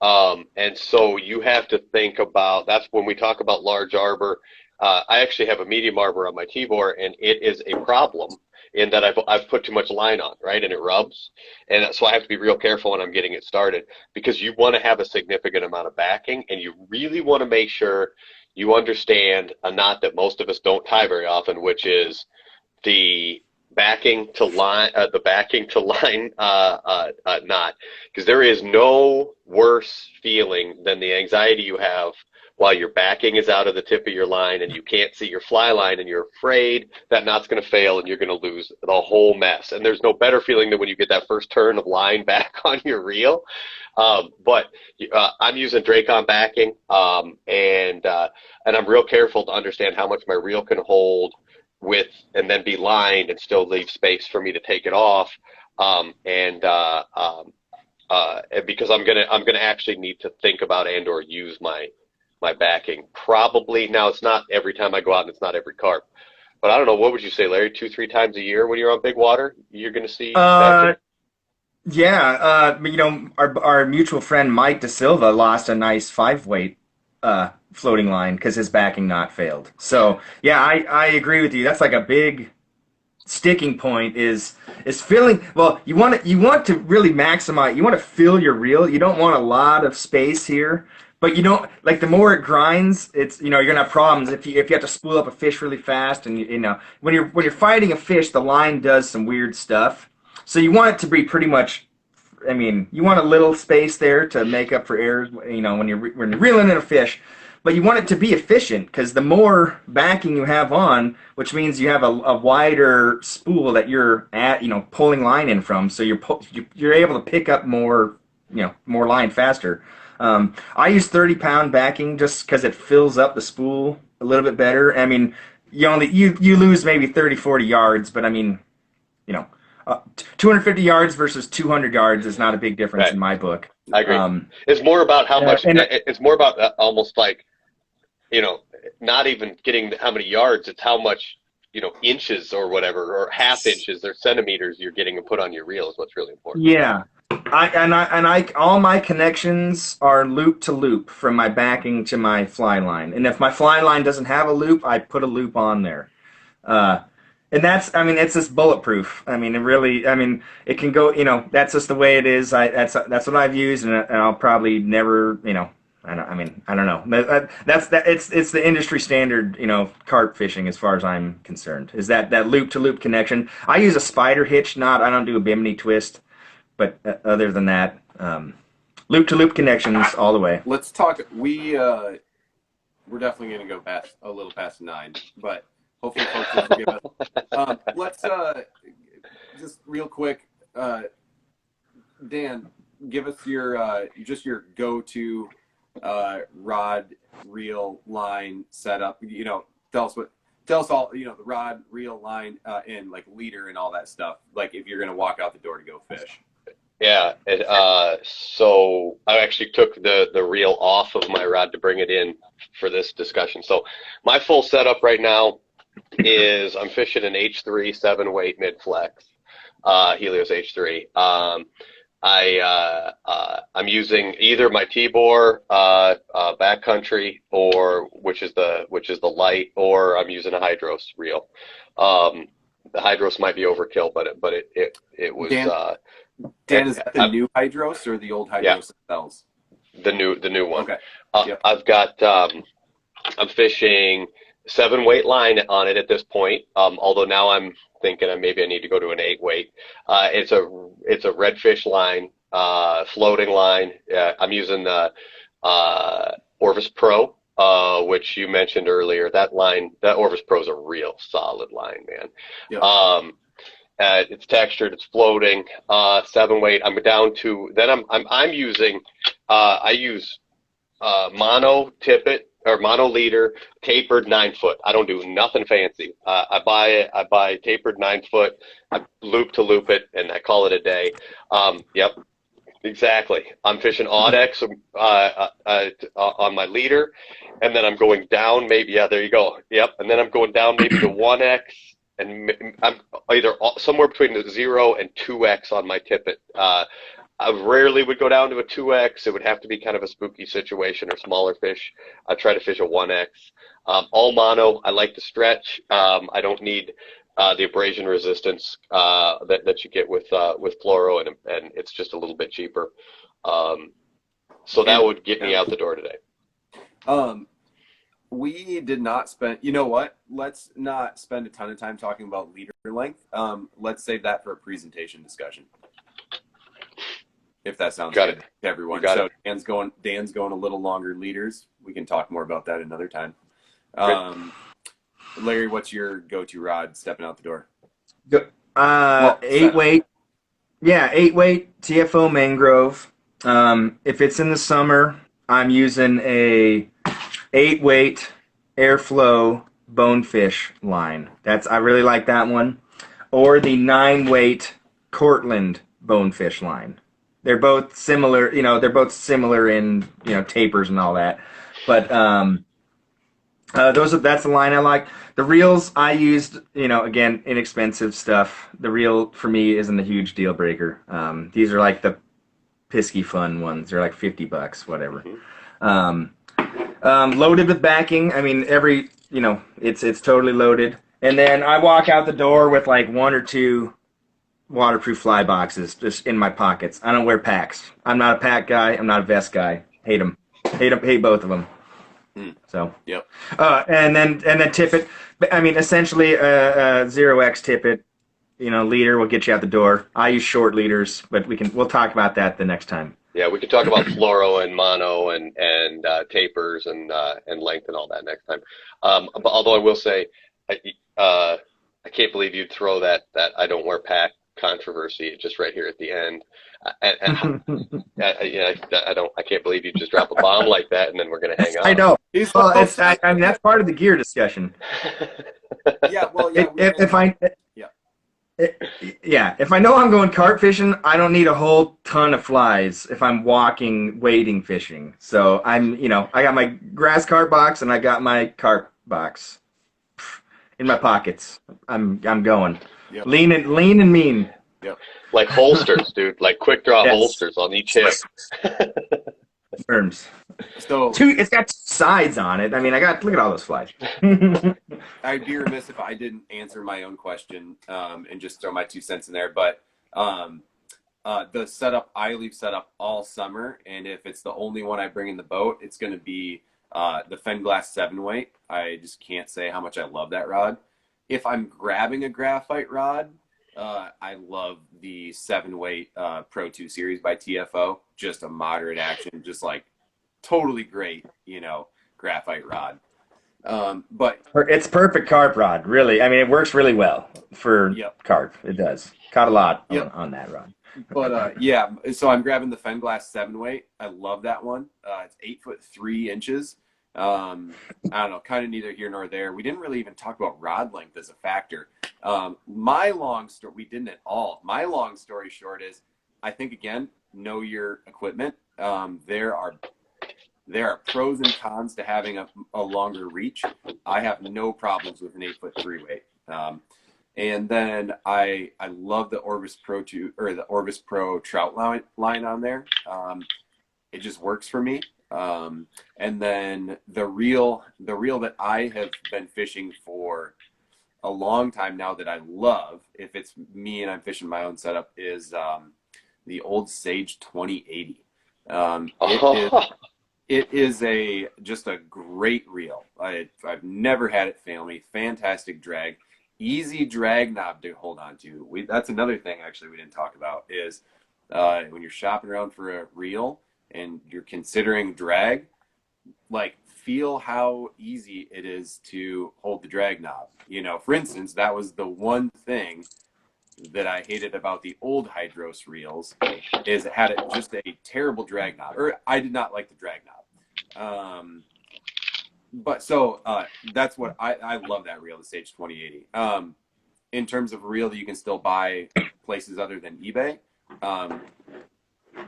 B: And so you have to think about, that's when we talk about large arbor. I actually have a medium arbor on my T-bore, and it is a problem in that I've put too much line on, right, and it rubs. And so I have to be real careful when I'm getting it started because you want to have a significant amount of backing, and you really want to make sure you understand a knot that most of us don't tie very often, which is the backing to line knot, because there is no worse feeling than the anxiety you have while your backing is out of the tip of your line and you can't see your fly line and you're afraid that knot's going to fail and you're going to lose the whole mess. And there's no better feeling than when you get that first turn of line back on your reel. But I'm using Dracon backing, and I'm real careful to understand how much my reel can hold with and then be lined and still leave space for me to take it off. Because I'm gonna actually need to think about and or use my backing probably. Now it's not every time I go out and it's not every carp, but I don't know, what would you say, Larry, 2-3 times a year when you're on big water you're going to see backing?
C: Yeah, our mutual friend Mike Da Silva lost a nice 5-weight floating line because his backing knot failed. So yeah, I agree with you. That's like a big sticking point is filling. Well, you want to really maximize. You want to fill your reel. You don't want a lot of space here. But you don't like the more it grinds, it's you're gonna have problems if you have to spool up a fish really fast, and when you're fighting a fish, the line does some weird stuff. So you want it to be pretty much. I mean, you want a little space there to make up for errors. When you're reeling in a fish, but you want it to be efficient because the more backing you have on, which means you have a wider spool that you're at pulling line in from, so you're able to pick up more more line faster. I use 30-pound backing just because it fills up the spool a little bit better. I mean, you lose maybe 30-40 yards, but I mean, 250 yards versus 200 yards is not a big difference
B: Right.
C: in my book.
B: I agree. It's more about how much. It's more about almost like, not even getting how many yards. It's how much, inches or whatever, or half inches or centimeters you're getting to put on your reel is what's really important.
C: Yeah. All my connections are loop to loop from my backing to my fly line. And if my fly line doesn't have a loop, I put a loop on there. And it's just bulletproof. I mean, it can go, that's just the way it is. That's what I've used, and I'll probably never, I don't know. It's the industry standard, carp fishing as far as I'm concerned. Is that loop to loop connection? I use a spider hitch knot. I don't do a bimini twist. But other than that, loop-to-loop connections all the way.
A: Let's talk. we're definitely going to go past a little past 9, but hopefully folks will forgive us. Let's just real quick, Dan, give us your just your go-to rod, reel, line setup. Tell us all. The rod, reel, line, and like leader and all that stuff. Like if you're going to walk out the door to go fish.
B: Yeah, so I actually took the reel off of my rod to bring it in for this discussion. So my full setup right now is I'm fishing an H3 7-weight mid flex, Helios H3. I'm using either my T-bore backcountry, or which is the light, or I'm using a Hydros reel. The Hydros might be overkill, but it was.
A: Dan, is that the new Hydros or the old Hydros themselves?
B: The new one.
A: Okay. Yep.
B: I've got I'm fishing 7-weight line on it at this point. Although now I'm thinking maybe I need to go to an 8-weight. It's a redfish line, floating line. I'm using the Orvis Pro, which you mentioned earlier. That Orvis Pro is a real solid line, man. Yep. It's textured, it's floating, 7-weight. I'm down to, then I'm using, I use, mono tippet or mono leader, tapered 9-foot. I don't do nothing fancy. I buy tapered 9-foot, I loop to loop it, and I call it a day. Yep, exactly. I'm fishing Audex, on my leader, and then I'm going down maybe, yeah, there you go. Yep. And then I'm going down maybe to 1X. And I'm either somewhere between the 0 and 2X on my tippet. I rarely would go down to a 2X. It would have to be kind of a spooky situation or smaller fish. I try to fish a 1X. All mono. I like to stretch. I don't need the abrasion resistance that you get with fluoro, and it's just a little bit cheaper. So that would get me out the door today.
A: We did not spend, you know what? Let's not spend a ton of time talking about leader length. Let's save that for a presentation discussion. If that sounds good to everyone. So Dan's going a little longer leaders. We can talk more about that another time. Larry, what's your go-to rod stepping out the door?
C: 8-weight. Yeah, 8-weight TFO mangrove. If it's in the summer, I'm using a 8-weight airflow bonefish line. I really like that one. Or the 9-weight Cortland bonefish line. They're both similar, in, tapers and all that. But that's the line I like. The reels I used, again, inexpensive stuff. The reel for me isn't a huge deal breaker. These are like the pisky fun ones. They're like $50, whatever. Loaded with backing. I mean, it's totally loaded. And then I walk out the door with like 1 or 2 waterproof fly boxes just in my pockets. I don't wear packs. I'm not a pack guy. I'm not a vest guy. Hate them. Hate both of them. So. Yep. And then tippet. I mean, essentially a 0X tippet. Leader will get you out the door. I use short leaders, but we'll talk about that the next time.
B: Yeah, we can talk about fluoro and mono and tapers and length and all that next time. But although I will say, I can't believe you'd throw that I don't wear pack controversy just right here at the end. I can't believe you just drop a bomb like that and then we're gonna hang out.
C: I know. Well, I mean that's part of the gear discussion.
A: Yeah. Well, yeah.
C: If I know I'm going carp fishing, I don't need a whole ton of flies if I'm wading fishing. So I got my grass carp box and I got my carp box in my pockets. I'm going. Yep. Lean and mean.
A: Yep.
B: Like holsters, dude. Like quick draw holsters on each hip.
C: Worms.
A: So
C: it's got 2 sides on it. I mean, look at all those flies.
A: I'd be remiss if I didn't answer my own question and just throw my 2 cents in there. But the setup, I leave setup all summer, and if it's the only one I bring in the boat, it's going to be the Fenglass 7-weight. I just can't say how much I love that rod. If I'm grabbing a graphite rod, I love the 7-weight Pro 2 series by TFO. Just a moderate action, just like totally great, graphite rod. But
C: It's perfect carp rod, really. I mean, it works really well for
A: yep,
C: carp. It does. Caught a lot
A: yep.
C: on that rod.
A: But yeah, so I'm grabbing the Fenglass 7-weight. I love that one. It's 8'3". I don't know, kind of neither here nor there. We didn't really even talk about rod length as a factor. We didn't at all. My long story short is, I think again, know your equipment. There are pros and cons to having a longer reach. I have no problems with an 8'3" weight. And then I love the Orbis Pro 2 or the Orbis Pro trout line on there. It just works for me. And then the reel that I have been fishing for a long time now that I love, if it's me and I'm fishing my own setup, is the old Sage 2080. It is just a great reel. I've never had it fail me. Fantastic drag. Easy drag knob to hold on to. That's another thing actually we didn't talk about is when you're shopping around for a reel and you're considering drag, like feel how easy it is to hold the drag knob. You know, for instance, that was the one thing that I hated about the old Hydros reels is it had just a terrible drag knob, or I did not like the drag knob. But so that's what I love that reel, the Sage 2080. In terms of a reel that you can still buy places other than eBay,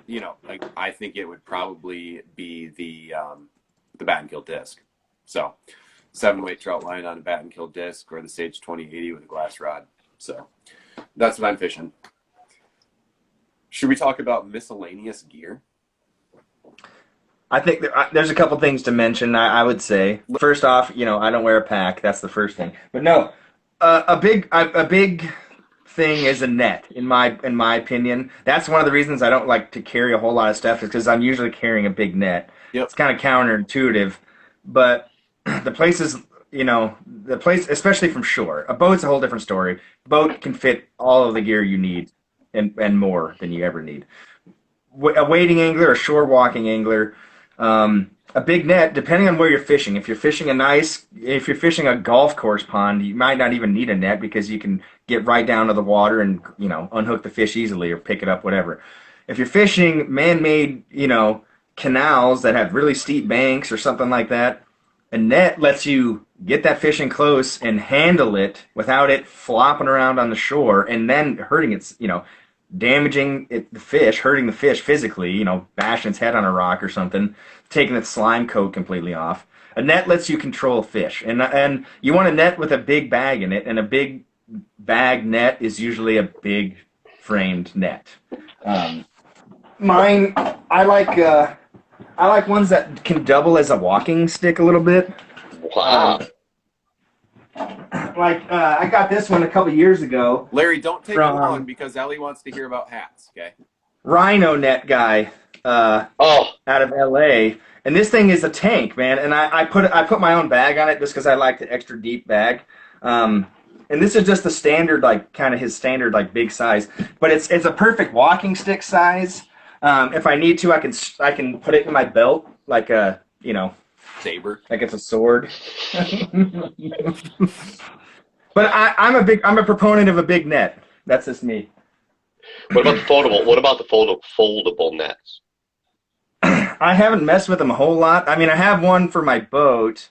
A: you know, like I think it would probably be the bat and kill disc. So 7-weight trout line on a bat and kill disc, or the Sage 2080 with a glass rod. So that's what I'm fishing. Should we talk about miscellaneous gear?
C: I think there's a couple things to mention. I would say first off, you know, I don't wear a pack. That's the first thing. But no, a big thing is a net. In my opinion, that's one of the reasons I don't like to carry a whole lot of stuff is because I'm usually carrying a big net.
A: Yep.
C: It's kind of counterintuitive, but the places, you know, especially from shore. A boat's a whole different story. A boat can fit all of the gear you need and more than you ever need. A wading angler, a shore walking angler. A big net, depending on where you're fishing. If you're fishing a golf course pond, you might not even need a net because you can get right down to the water and, you know, unhook the fish easily or pick it up, whatever. If you're fishing man-made, you know, canals that have really steep banks or something like that, a net lets you get that fish in close and handle it without it flopping around on the shore and then hurting its, you know, damaging the fish, hurting the fish physically, you know, bashing its head on a rock or something, taking its slime coat completely off. A net lets you control fish, and you want a net with a big bag in it, and a big bag net is usually a big framed net. Mine, I like ones that can double as a walking stick a little bit.
B: Wow.
C: I got this one a couple years ago.
A: Larry, don't take long because Ellie wants to hear about hats, okay?
C: Rhino net guy out of LA. And this thing is a tank, man. And I put my own bag on it just because I like the extra deep bag. And this is just the standard, like kind of his standard, like big size. But it's a perfect walking stick size. If I need to, I can put it in my belt like a, you know,
A: saber,
C: like it's a sword. But I'm a proponent of a big net. That's just me.
B: What about the foldable? What about the foldable nets?
C: I haven't messed with them a whole lot. I mean, I have one for my boat,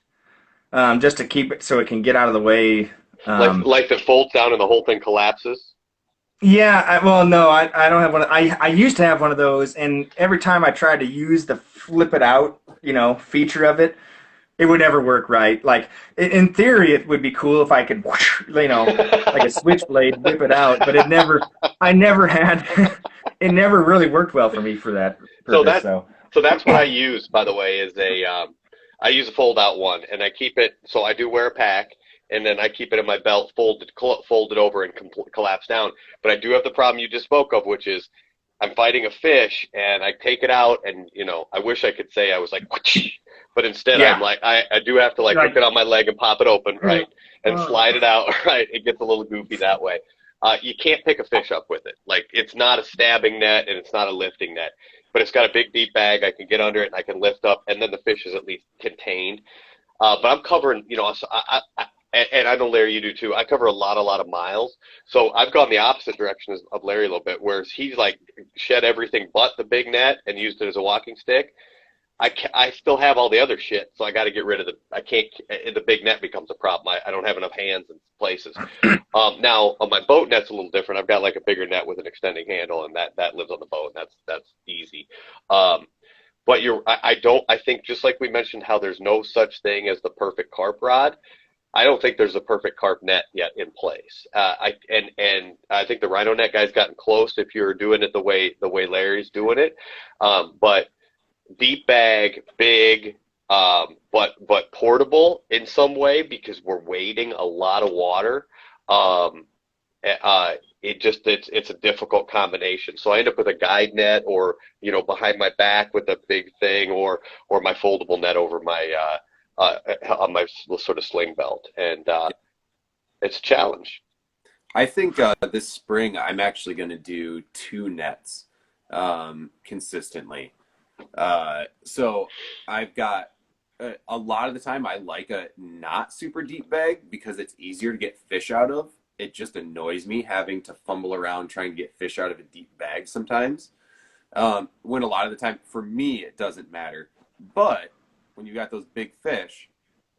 C: just to keep it so it can get out of the way.
B: Like that folds down and the whole thing collapses?
C: Yeah, no, I don't have one. I used to have one of those, and every time I tried to use the flip it out, you know, feature of it, it would never work right. Like, in theory, it would be cool if I could, you know, like a switchblade, whip it out, but it never really worked well for me for that purpose.
B: So that's what I use, by the way, is I use a fold-out one, and I keep it, so I do wear a pack, and then I keep it in my belt, folded over and collapse down. But I do have the problem you just spoke of, which is I'm fighting a fish, and I take it out, and, you know, I wish I could say I was like, but instead I'm like, I do have to, like, hook it on my leg and pop it open, right, and slide it out, right? It gets a little goofy that way. You can't pick a fish up with it. Like, it's not a stabbing net, and it's not a lifting net. but it's got a big deep bag. I can get under it and I can lift up, and then the fish is at least contained. But I'm covering, so and I know Larry, you do too. I cover a lot of miles. So I've gone the opposite direction of Larry a little bit, whereas he's like shed everything but the big net and used it as a walking stick. I still have all the other shit, so I got to get rid of the big net becomes a problem. I don't have enough hands in places. Now on my boat net's a little different. I've got like a bigger net with an extending handle, and that lives on the boat. And that's easy. But I think just like we mentioned how there's no such thing as the perfect carp rod. I don't think there's a perfect carp net yet in place. I think the Rhino net guy's gotten close if you're doing it the way Larry's doing it. But deep bag, big, but portable in some way because we're wading a lot of water. It's a difficult combination. So I end up with a guide net or, behind my back with a big thing or my foldable net over my, on my sort of sling belt. And, it's a challenge.
A: I think this spring I'm actually going to do 2 nets consistently. So I've got a lot of the time I like a not super deep bag because it's easier to get fish out of. It just annoys me having to fumble around trying to get fish out of a deep bag sometimes. When a lot of the time for me it doesn't matter. But when you got those big fish,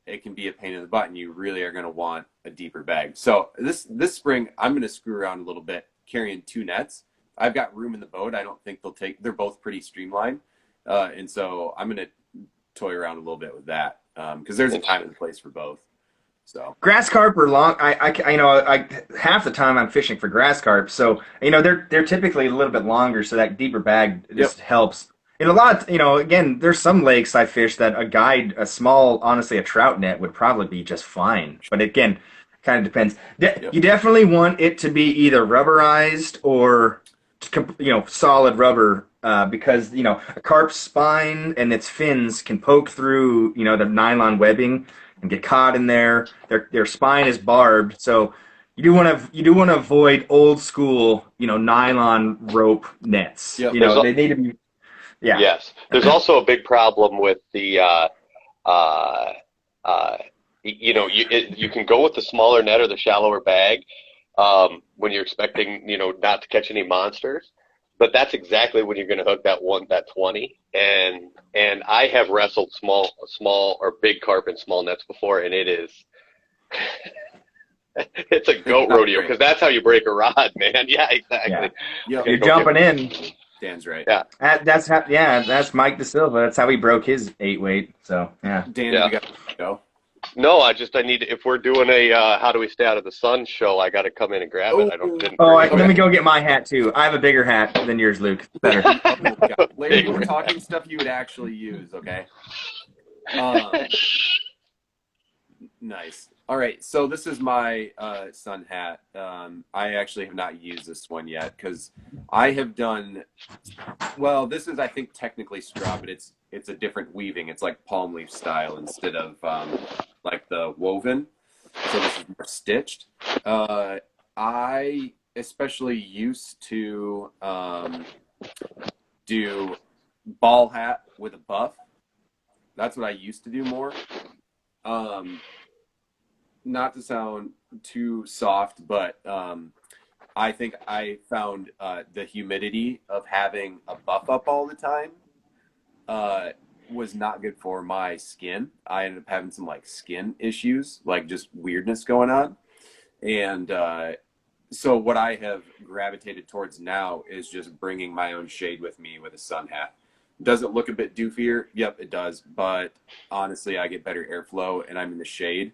A: it can be a pain in the butt, and you really are going to want a deeper bag. So this spring, I'm going to screw around a little bit, carrying 2 nets. I've got room in the boat. I don't think they're both pretty streamlined. And so I'm going to toy around a little bit with that because there's a time and place for both. So
C: Grass carp are long. I half the time I'm fishing for grass carp, so they're typically a little bit longer, so that deeper bag just helps. In a lot, again, there's some lakes I fish that a small, honestly, a trout net would probably be just fine. But again, kind of depends. You definitely want it to be either rubberized or, solid rubber, because, a carp's spine and its fins can poke through, the nylon webbing and get caught in there. Their spine is barbed, so you do want to avoid old school, nylon rope nets.
A: Yep.
C: They need to be. Yeah.
B: Yes. There's also a big problem with the, you can go with the smaller net or the shallower bag when you're expecting, not to catch any monsters. But that's exactly when you're going to hook that 20. And I have wrestled small or big carp in small nets before, and it is, it's a goat rodeo because that's how you break a rod, man. Yeah, exactly.
A: Yeah.
C: You're jumping in.
A: Dan's right.
B: Yeah.
C: That's Mike DeSilva. That's how he broke his 8-weight. So, yeah.
A: Dan,
B: Yeah.
A: you got to go.
B: No, I need if we're doing a how do we stay out of the sun show, I got to come in and grab it.
C: Let me go get my hat too. I have a bigger hat than yours, Luke. Better.
A: Larry, we're talking stuff you would actually use, okay? Nice. All right, so this is my sun hat. I actually have not used this one yet because I have done, well, this is, I think, technically straw, but it's a different weaving. It's like palm leaf style instead of like the woven. So this is more stitched. I especially used to do ball hat with a buff. That's what I used to do more. Not to sound too soft, but I think I found the humidity of having a buff up all the time was not good for my skin. I ended up having some like skin issues, like just weirdness going on. And so what I have gravitated towards now is just bringing my own shade with me with a sun hat. Does it look a bit doofier? Yep, it does. But honestly, I get better airflow and I'm in the shade.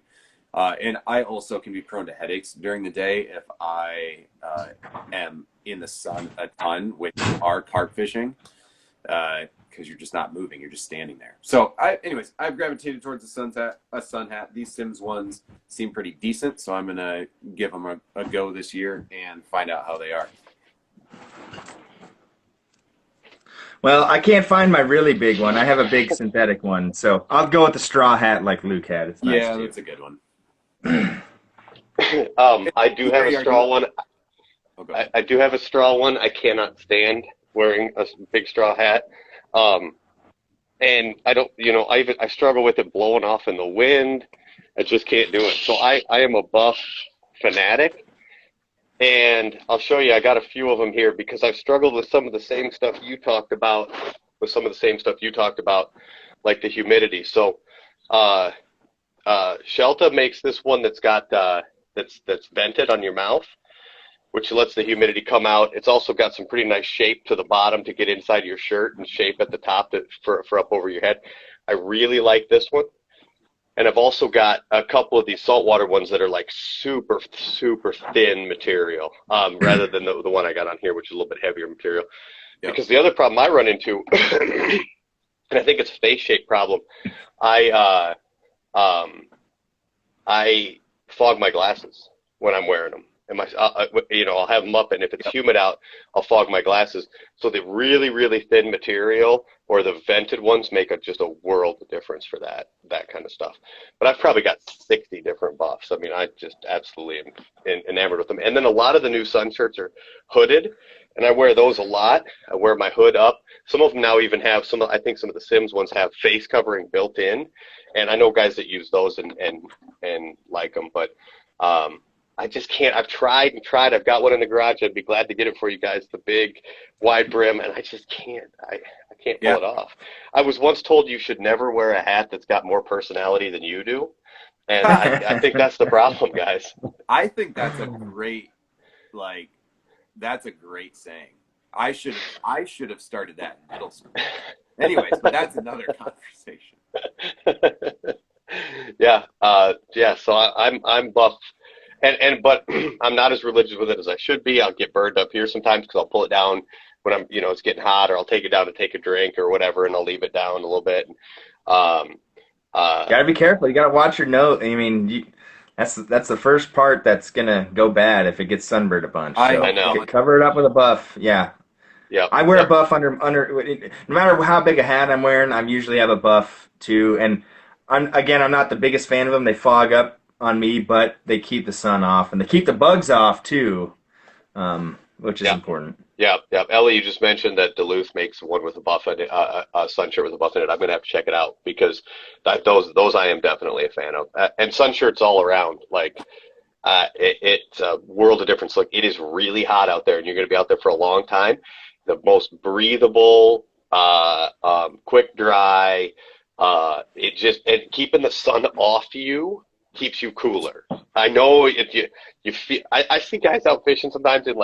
A: And I also can be prone to headaches during the day if I am in the sun a ton, which are carp fishing, because you're just not moving, you're just standing there. So, I've gravitated towards a sun hat. These Sims ones seem pretty decent, so I'm gonna give them a go this year and find out how they are.
C: Well, I can't find my really big one. I have a big synthetic one, so I'll go with the straw hat like Luke had. It's nice too.
A: That's a good one.
B: I do have a straw one.
A: Okay.
B: I do have a straw one. I cannot stand wearing a big straw hat. And I don't, I struggle with it blowing off in the wind. I just can't do it. So I am a buff fanatic. And I'll show you, I got a few of them here because I've struggled with some of the same stuff you talked about, like the humidity. So, Shelta makes this one that's got, that's vented on your mouth, which lets the humidity come out. It's also got some pretty nice shape to the bottom to get inside your shirt and shape at the top for up over your head. I really like this one. And I've also got a couple of these saltwater ones that are like super, super thin material, rather than the one I got on here, which is a little bit heavier material. Yep. Because the other problem I run into, and I think it's a face shape problem, I fog my glasses when I'm wearing them. And I'll have them up, and if it's humid out, I'll fog my glasses. So the really, really thin material or the vented ones make just a world of difference for that kind of stuff. But I've probably got 60 different buffs. I mean, I just absolutely am enamored with them. And then a lot of the new sun shirts are hooded, and I wear those a lot. I wear my hood up. Some of them now even have I think some of the Sims ones have face covering built in, and I know guys that use those and like them, but I just can't. I've tried and tried. I've got one in the garage. I'd be glad to get it for you guys, the big wide brim, and I just can't. I can't pull it off. I was once told you should never wear a hat that's got more personality than you do, and I think that's the problem, guys.
A: I think that's a great, that's a great saying. I should have started that in middle school. Anyways, but that's another conversation. So I'm buff. But I'm not as religious with it as I should be. I'll get burned up here sometimes because I'll pull it down when it's getting hot, or I'll take it down to take a drink or whatever, and I'll leave it down a little bit.
C: Gotta be careful. You gotta watch your nose. I mean, that's the first part that's gonna go bad if it gets sunburned a bunch. So
B: I know.
C: Cover it up with a buff. Yeah.
B: Yeah.
C: I wear a buff under. No matter how big a hat I'm wearing, I usually have a buff too. And I'm not the biggest fan of them. They fog up on me, but they keep the sun off and they keep the bugs off too, which is important.
B: Yeah. Ellie, you just mentioned that Duluth makes one with a buff in it, a sun shirt with a buff in it. I'm gonna have to check it out because those I am definitely a fan of. And sun shirts all around, it's a world of difference. Like, it is really hot out there, and you're gonna be out there for a long time. The most breathable, quick dry. And keeping the sun off you keeps you cooler. I know if you feel, I see guys out fishing sometimes in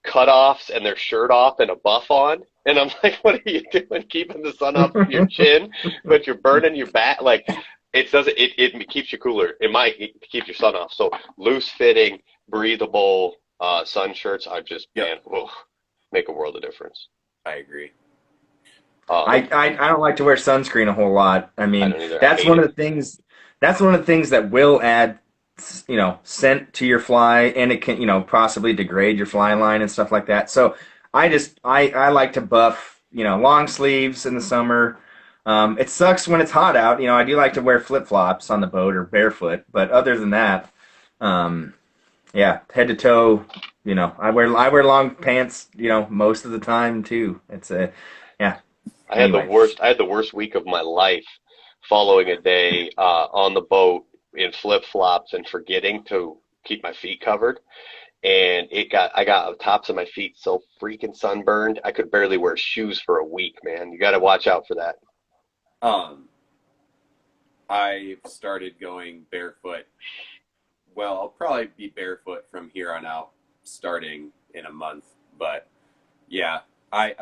B: cutoffs and their shirt off and a buff on, and I'm like, what are you doing keeping the sun off of your chin, but you're burning your back? It keeps you cooler. It keeps your sun off. So loose fitting, breathable sun shirts are just make a world of difference.
A: I agree.
C: I don't like to wear sunscreen a whole lot. I mean, that's one of the things that will add, scent to your fly, and it can, possibly degrade your fly line and stuff like that. So I like to buff, long sleeves in the summer. It sucks when it's hot out. I do like to wear flip-flops on the boat or barefoot, but other than that, head to toe, I wear long pants, most of the time too.
B: I had the worst week of my life following a day on the boat in flip-flops and forgetting to keep my feet covered. And I got the tops of my feet so freaking sunburned, I could barely wear shoes for a week, man. You got to watch out for that.
A: I've started going barefoot. Well, I'll probably be barefoot from here on out, starting in a month. But yeah, I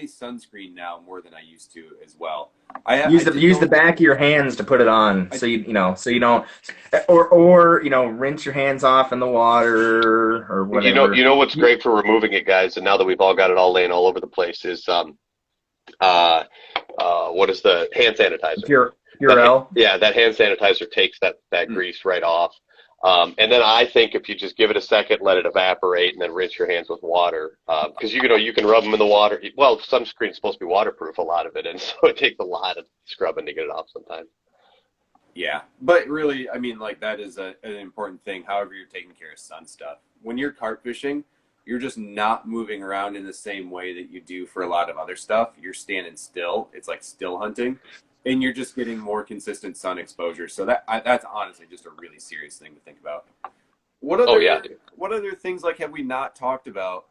A: sunscreen now more than I used to as well.
C: Use the back of your hands to put it on, so you don't, or rinse your hands off in the water or whatever.
B: You know what's great for removing it, guys, and now that we've all got it all laying all over the place, is what is the hand sanitizer? Purell. That hand sanitizer takes that grease right off. And then I think if you just give it a second, let it evaporate, and then rinse your hands with water, because you can rub them in the water. Well, sunscreen is supposed to be waterproof, a lot of it, and so it takes a lot of scrubbing to get it off sometimes.
A: Yeah, but really, I mean, that is an important thing. However, you're taking care of sun stuff when you're carp fishing. you're just not moving around in the same way that you do for a lot of other stuff. You're standing still. It's like still hunting, and you're just getting more consistent sun exposure. So that's honestly just a really serious thing to think about. What
B: Oh
A: other
B: yeah, dude.
A: what other things like have we not talked about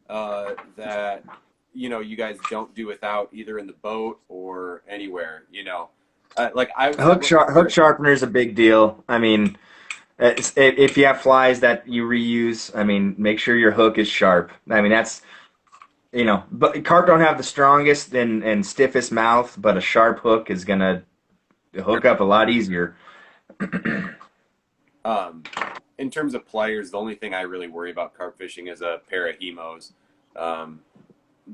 A: that you guys don't do without either in the boat or anywhere? Like I was
C: Hook sharpener is a big deal. I mean, if you have flies that you reuse, I mean, make sure your hook is sharp. I mean, that's but carp don't have the strongest and stiffest mouth, but a sharp hook is gonna hook up a lot easier.
A: In terms of pliers, the only thing I really worry about carp fishing is a pair of hemos,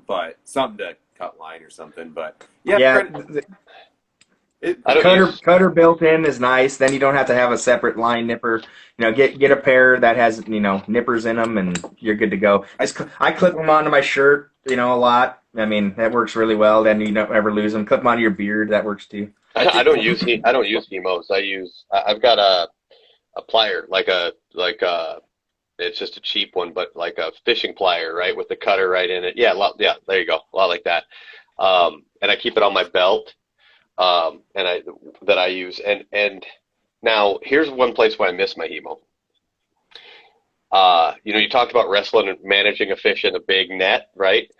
A: but something to cut line or something. But yeah,
C: Yeah,
B: I don't use.
C: cutter built in is nice. Then you don't have to have a separate line nipper. Get a pair that has nippers in them, and you're good to go. I clip them onto my shirt, a lot. I mean, that works really well. Then you don't ever lose them. Clip them onto your beard. That works too.
B: I don't use hemos. I've got a plier it's just a cheap one, but like a fishing plier, right, with the cutter right in it. Yeah, there you go, a lot like that. And I keep it on my belt, that I use. And now here's one place where I miss my hemo. You talked about wrestling and managing a fish in a big net, right?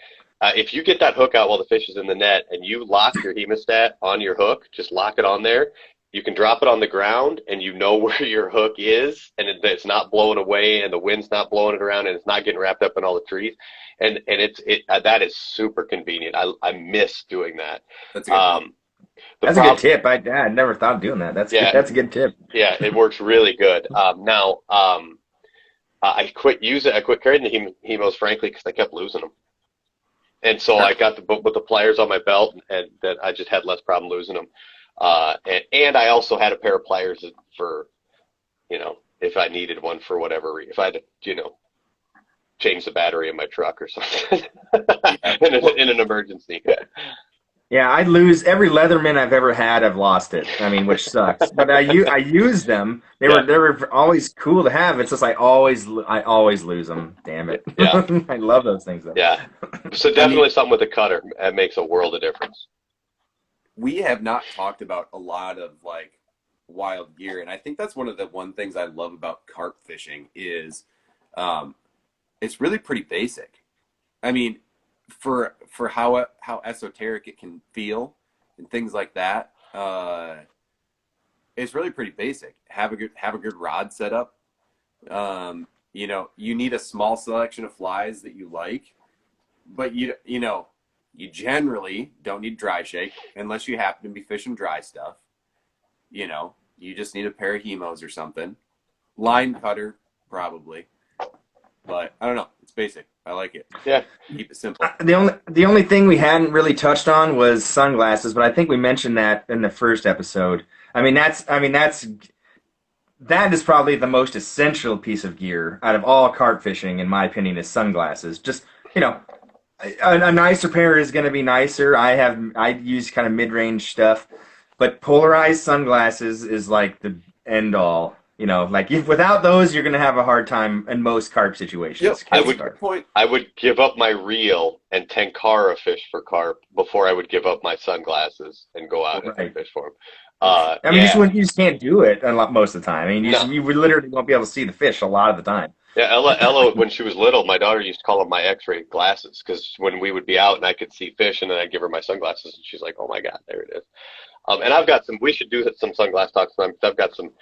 B: If you get that hook out while the fish is in the net and you lock your hemostat on your hook, just lock it on there. You can drop it on the ground and you know where your hook is, and it's not blowing away and the wind's not blowing it around and it's not getting wrapped up in all the trees. And that is super convenient. I miss doing that.
A: That's a
C: good tip. I never thought of doing that. That's a good tip.
B: Yeah, it works really good. I quit carrying the hemos, frankly, because I kept losing them. And so I got with the pliers on my belt, and that I just had less problem losing them. And I also had a pair of pliers for, if I needed one for whatever reason, if I had to, change the battery in my truck or something in an emergency.
C: Yeah, I lose every Leatherman I've ever had. I've lost it. I mean, which sucks. But I use them. They were always cool to have. It's just I always lose them. Damn it.
B: Yeah.
C: I love those things though.
B: Yeah. So definitely something with a cutter that makes a world of difference.
A: We have not talked about a lot of like wild gear, and I think that's one of the things I love about carp fishing is it's really pretty basic. I mean, for how esoteric it can feel and things like that, it's really pretty basic. Have a good rod set up. You need a small selection of flies that you like, but you generally don't need dry shake unless you happen to be fishing dry stuff. You just need a pair of hemos or something. Line cutter, probably. But I don't know. It's basic. I like it.
B: Yeah.
A: Keep it simple.
C: The only thing we hadn't really touched on was sunglasses, but I think we mentioned that in the first episode. That is probably the most essential piece of gear out of all carp fishing, in my opinion, is sunglasses. Just, a nicer pair is going to be nicer. I use kind of mid-range stuff, but polarized sunglasses is like the end all. Without those, you're going to have a hard time in most carp situations.
A: Yep.
B: I would give up my reel and tenkara fish for carp before I would give up my sunglasses and go out and fish for them.
C: You just can't do it most of the time. I mean, you literally won't be able to see the fish a lot of the time.
B: Yeah, Ella, when she was little, my daughter used to call them my X-ray glasses, because when we would be out and I could see fish, and then I'd give her my sunglasses, and she's like, "Oh my God, there it is." And I've got we should do some sunglass talks. I've got some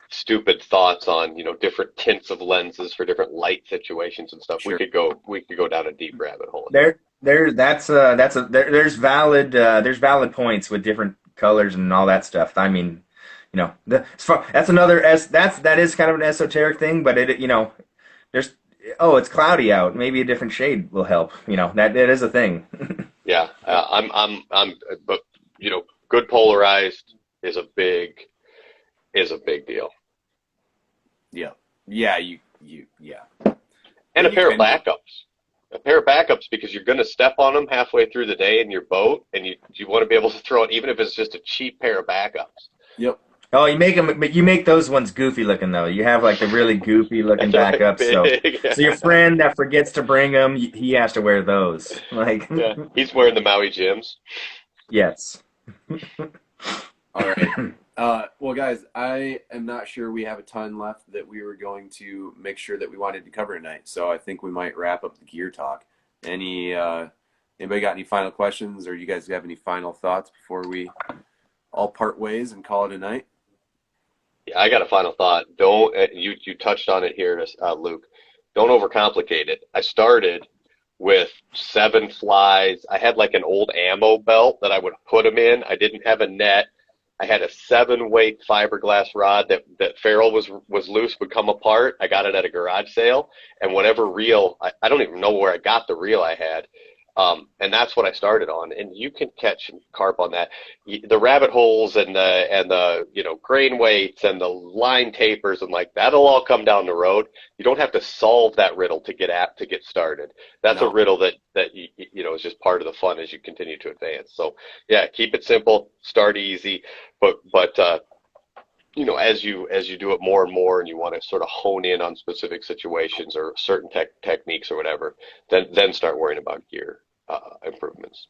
B: stupid thoughts on different tints of lenses for different light situations and stuff.
A: Sure.
B: We could go down a deep rabbit hole.
C: There's valid points with different colors and all that stuff. I mean, that is kind of an esoteric thing, but it's cloudy out. Maybe a different shade will help. That is a thing.
B: Yeah, but good polarized is a big deal.
A: Yeah. Yeah. Yeah.
B: And a pair of backups, because you're going to step on them halfway through the day in your boat, and you want to be able to throw it, even if it's just a cheap pair of backups.
A: Yep.
C: Oh, you make those ones goofy looking though. You have like the really goofy looking
B: Like
C: backups.
B: big.
C: So your friend that forgets to bring them, he has to wear those. Like,
B: Yeah, he's wearing the Maui Jims.
C: yes.
A: All right. Well, guys, I am not sure we have a ton left that we were going to make sure that we wanted to cover tonight. So I think we might wrap up the gear talk. Anybody got any final questions, or you guys have any final thoughts before we all part ways and call it a night?
B: Yeah, I got a final thought. Don't you touched on it here, Luke. Don't overcomplicate it. I started with 7 flies. I had like an old ammo belt that I would put them in. I didn't have a net. I had a 7 weight fiberglass rod that ferrule was loose, would come apart. I got it at a garage sale, and whatever reel, I don't even know where I got the reel I had. And that's what I started on. And you can catch carp on that. The rabbit holes and the grain weights and the line tapers and like that'll all come down the road. You don't have to solve that riddle to get started. That's a
A: No.
B: riddle that is just part of the fun as you continue to advance. So yeah, keep it simple, start easy, but as you do it more and more and you want to sort of hone in on specific situations or certain techniques or whatever, then start worrying about gear improvements.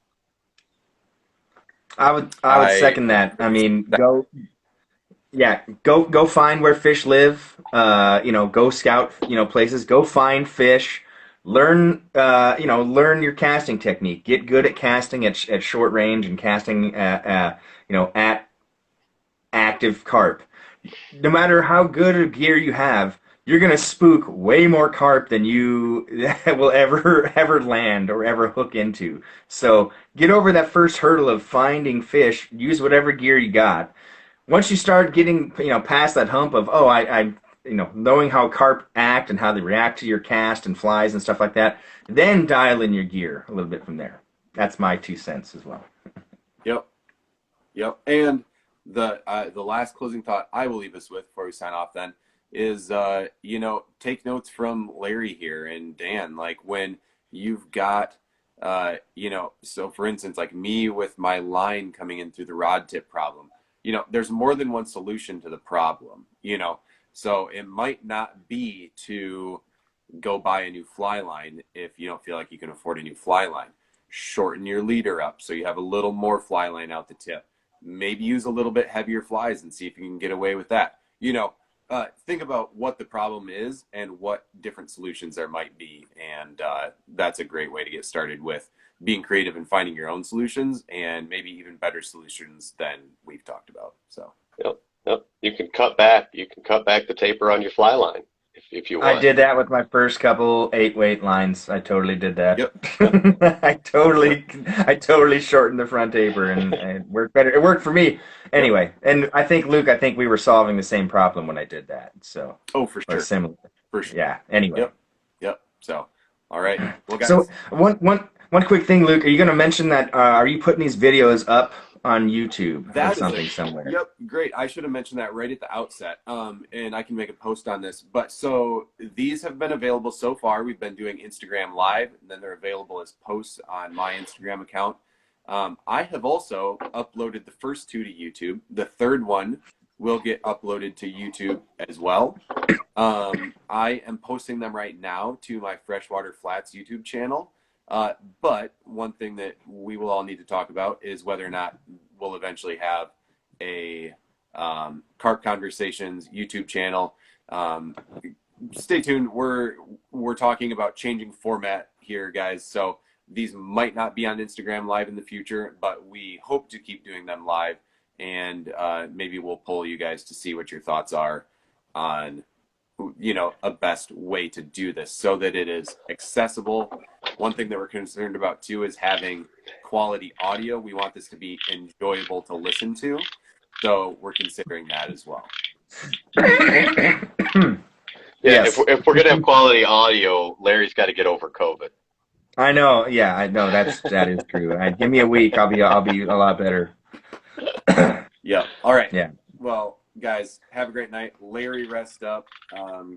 C: I would
A: I
C: second that. I mean, go find where fish live. Go scout, places. Go find fish. Learn your casting technique. Get good at casting at short range and casting at active carp. No matter how good a gear you have, you're gonna spook way more carp than you will ever land or ever hook into. So get over that first hurdle of finding fish. Use whatever gear you got. Once you start getting past that hump of knowing how carp act and how they react to your cast and flies and stuff like that, then dial in your gear a little bit from there. That's my 2 cents as well.
A: Yep. Yep. And the last closing thought I will leave us with before we sign off then is take notes from Larry here and Dan. Like when you've got so for instance, like me with my line coming in through the rod tip problem, there's more than one solution to the problem. So it might not be to go buy a new fly line if you don't feel like you can afford a new fly line. Shorten your leader up so you have a little more fly line out the tip. Maybe use a little bit heavier flies and see if you can get away with that. Think about what the problem is and what different solutions there might be. And that's a great way to get started with being creative and finding your own solutions and maybe even better solutions than we've talked about. So,
B: Yep, yep. You can cut back. You can cut back the taper on your fly line if you
C: I
B: want.
C: did that with my first couple 8 weight lines. I totally did that.
A: yep, yep,
C: I
A: yep.
C: totally shortened the front taper and it worked better. It worked for me
A: Yep.
C: anyway. And I think Luke, I think we were solving the same problem when I did that. So,
A: Oh, for
C: or
A: sure.
C: similar.
A: For sure.
C: Yeah. Anyway.
A: Yep. Yep. So, all right. Well,
C: So
A: guys,
C: one quick thing, Luke. Are you going to mention that? Are you putting these videos up on YouTube or
A: that is
C: something somewhere?
A: yep, great. I should have mentioned that right at the outset. And I can make a post on this. But so these have been available so far. We've been doing Instagram Live, and then they're available as posts on my Instagram account. I have also uploaded the first two to YouTube. The third one will get uploaded to YouTube as well. I am posting them right now to my Freshwater Flats YouTube channel. But one thing that we will all need to talk about is whether or not we'll eventually have a Carp Conversations YouTube channel. Stay tuned. We're talking about changing format here, guys. So these might not be on Instagram Live in the future, but we hope to keep doing them live. And maybe we'll poll you guys to see what your thoughts are on a best way to do this so that it is accessible. One thing that we're concerned about too is having quality audio. We want this to be enjoyable to listen to, so we're considering that as well.
B: Yeah,
C: Yes.
B: if we're gonna have quality audio, Larry's got to get over COVID.
C: I know. Yeah, I know. That is true. Give me a week. I'll be a lot better.
A: Yeah. All right.
C: Yeah.
A: Well, guys, have a great night. Larry, rest up,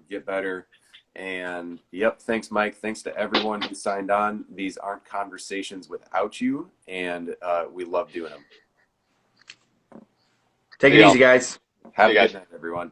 A: get better. And yep, thanks, Mike. Thanks to everyone who signed on. These aren't conversations without you, and we love doing them.
C: Take
B: See
C: it
B: y'all.
C: easy, guys.
A: Have
B: See
A: a
B: you
A: good
B: guys.
A: night, everyone.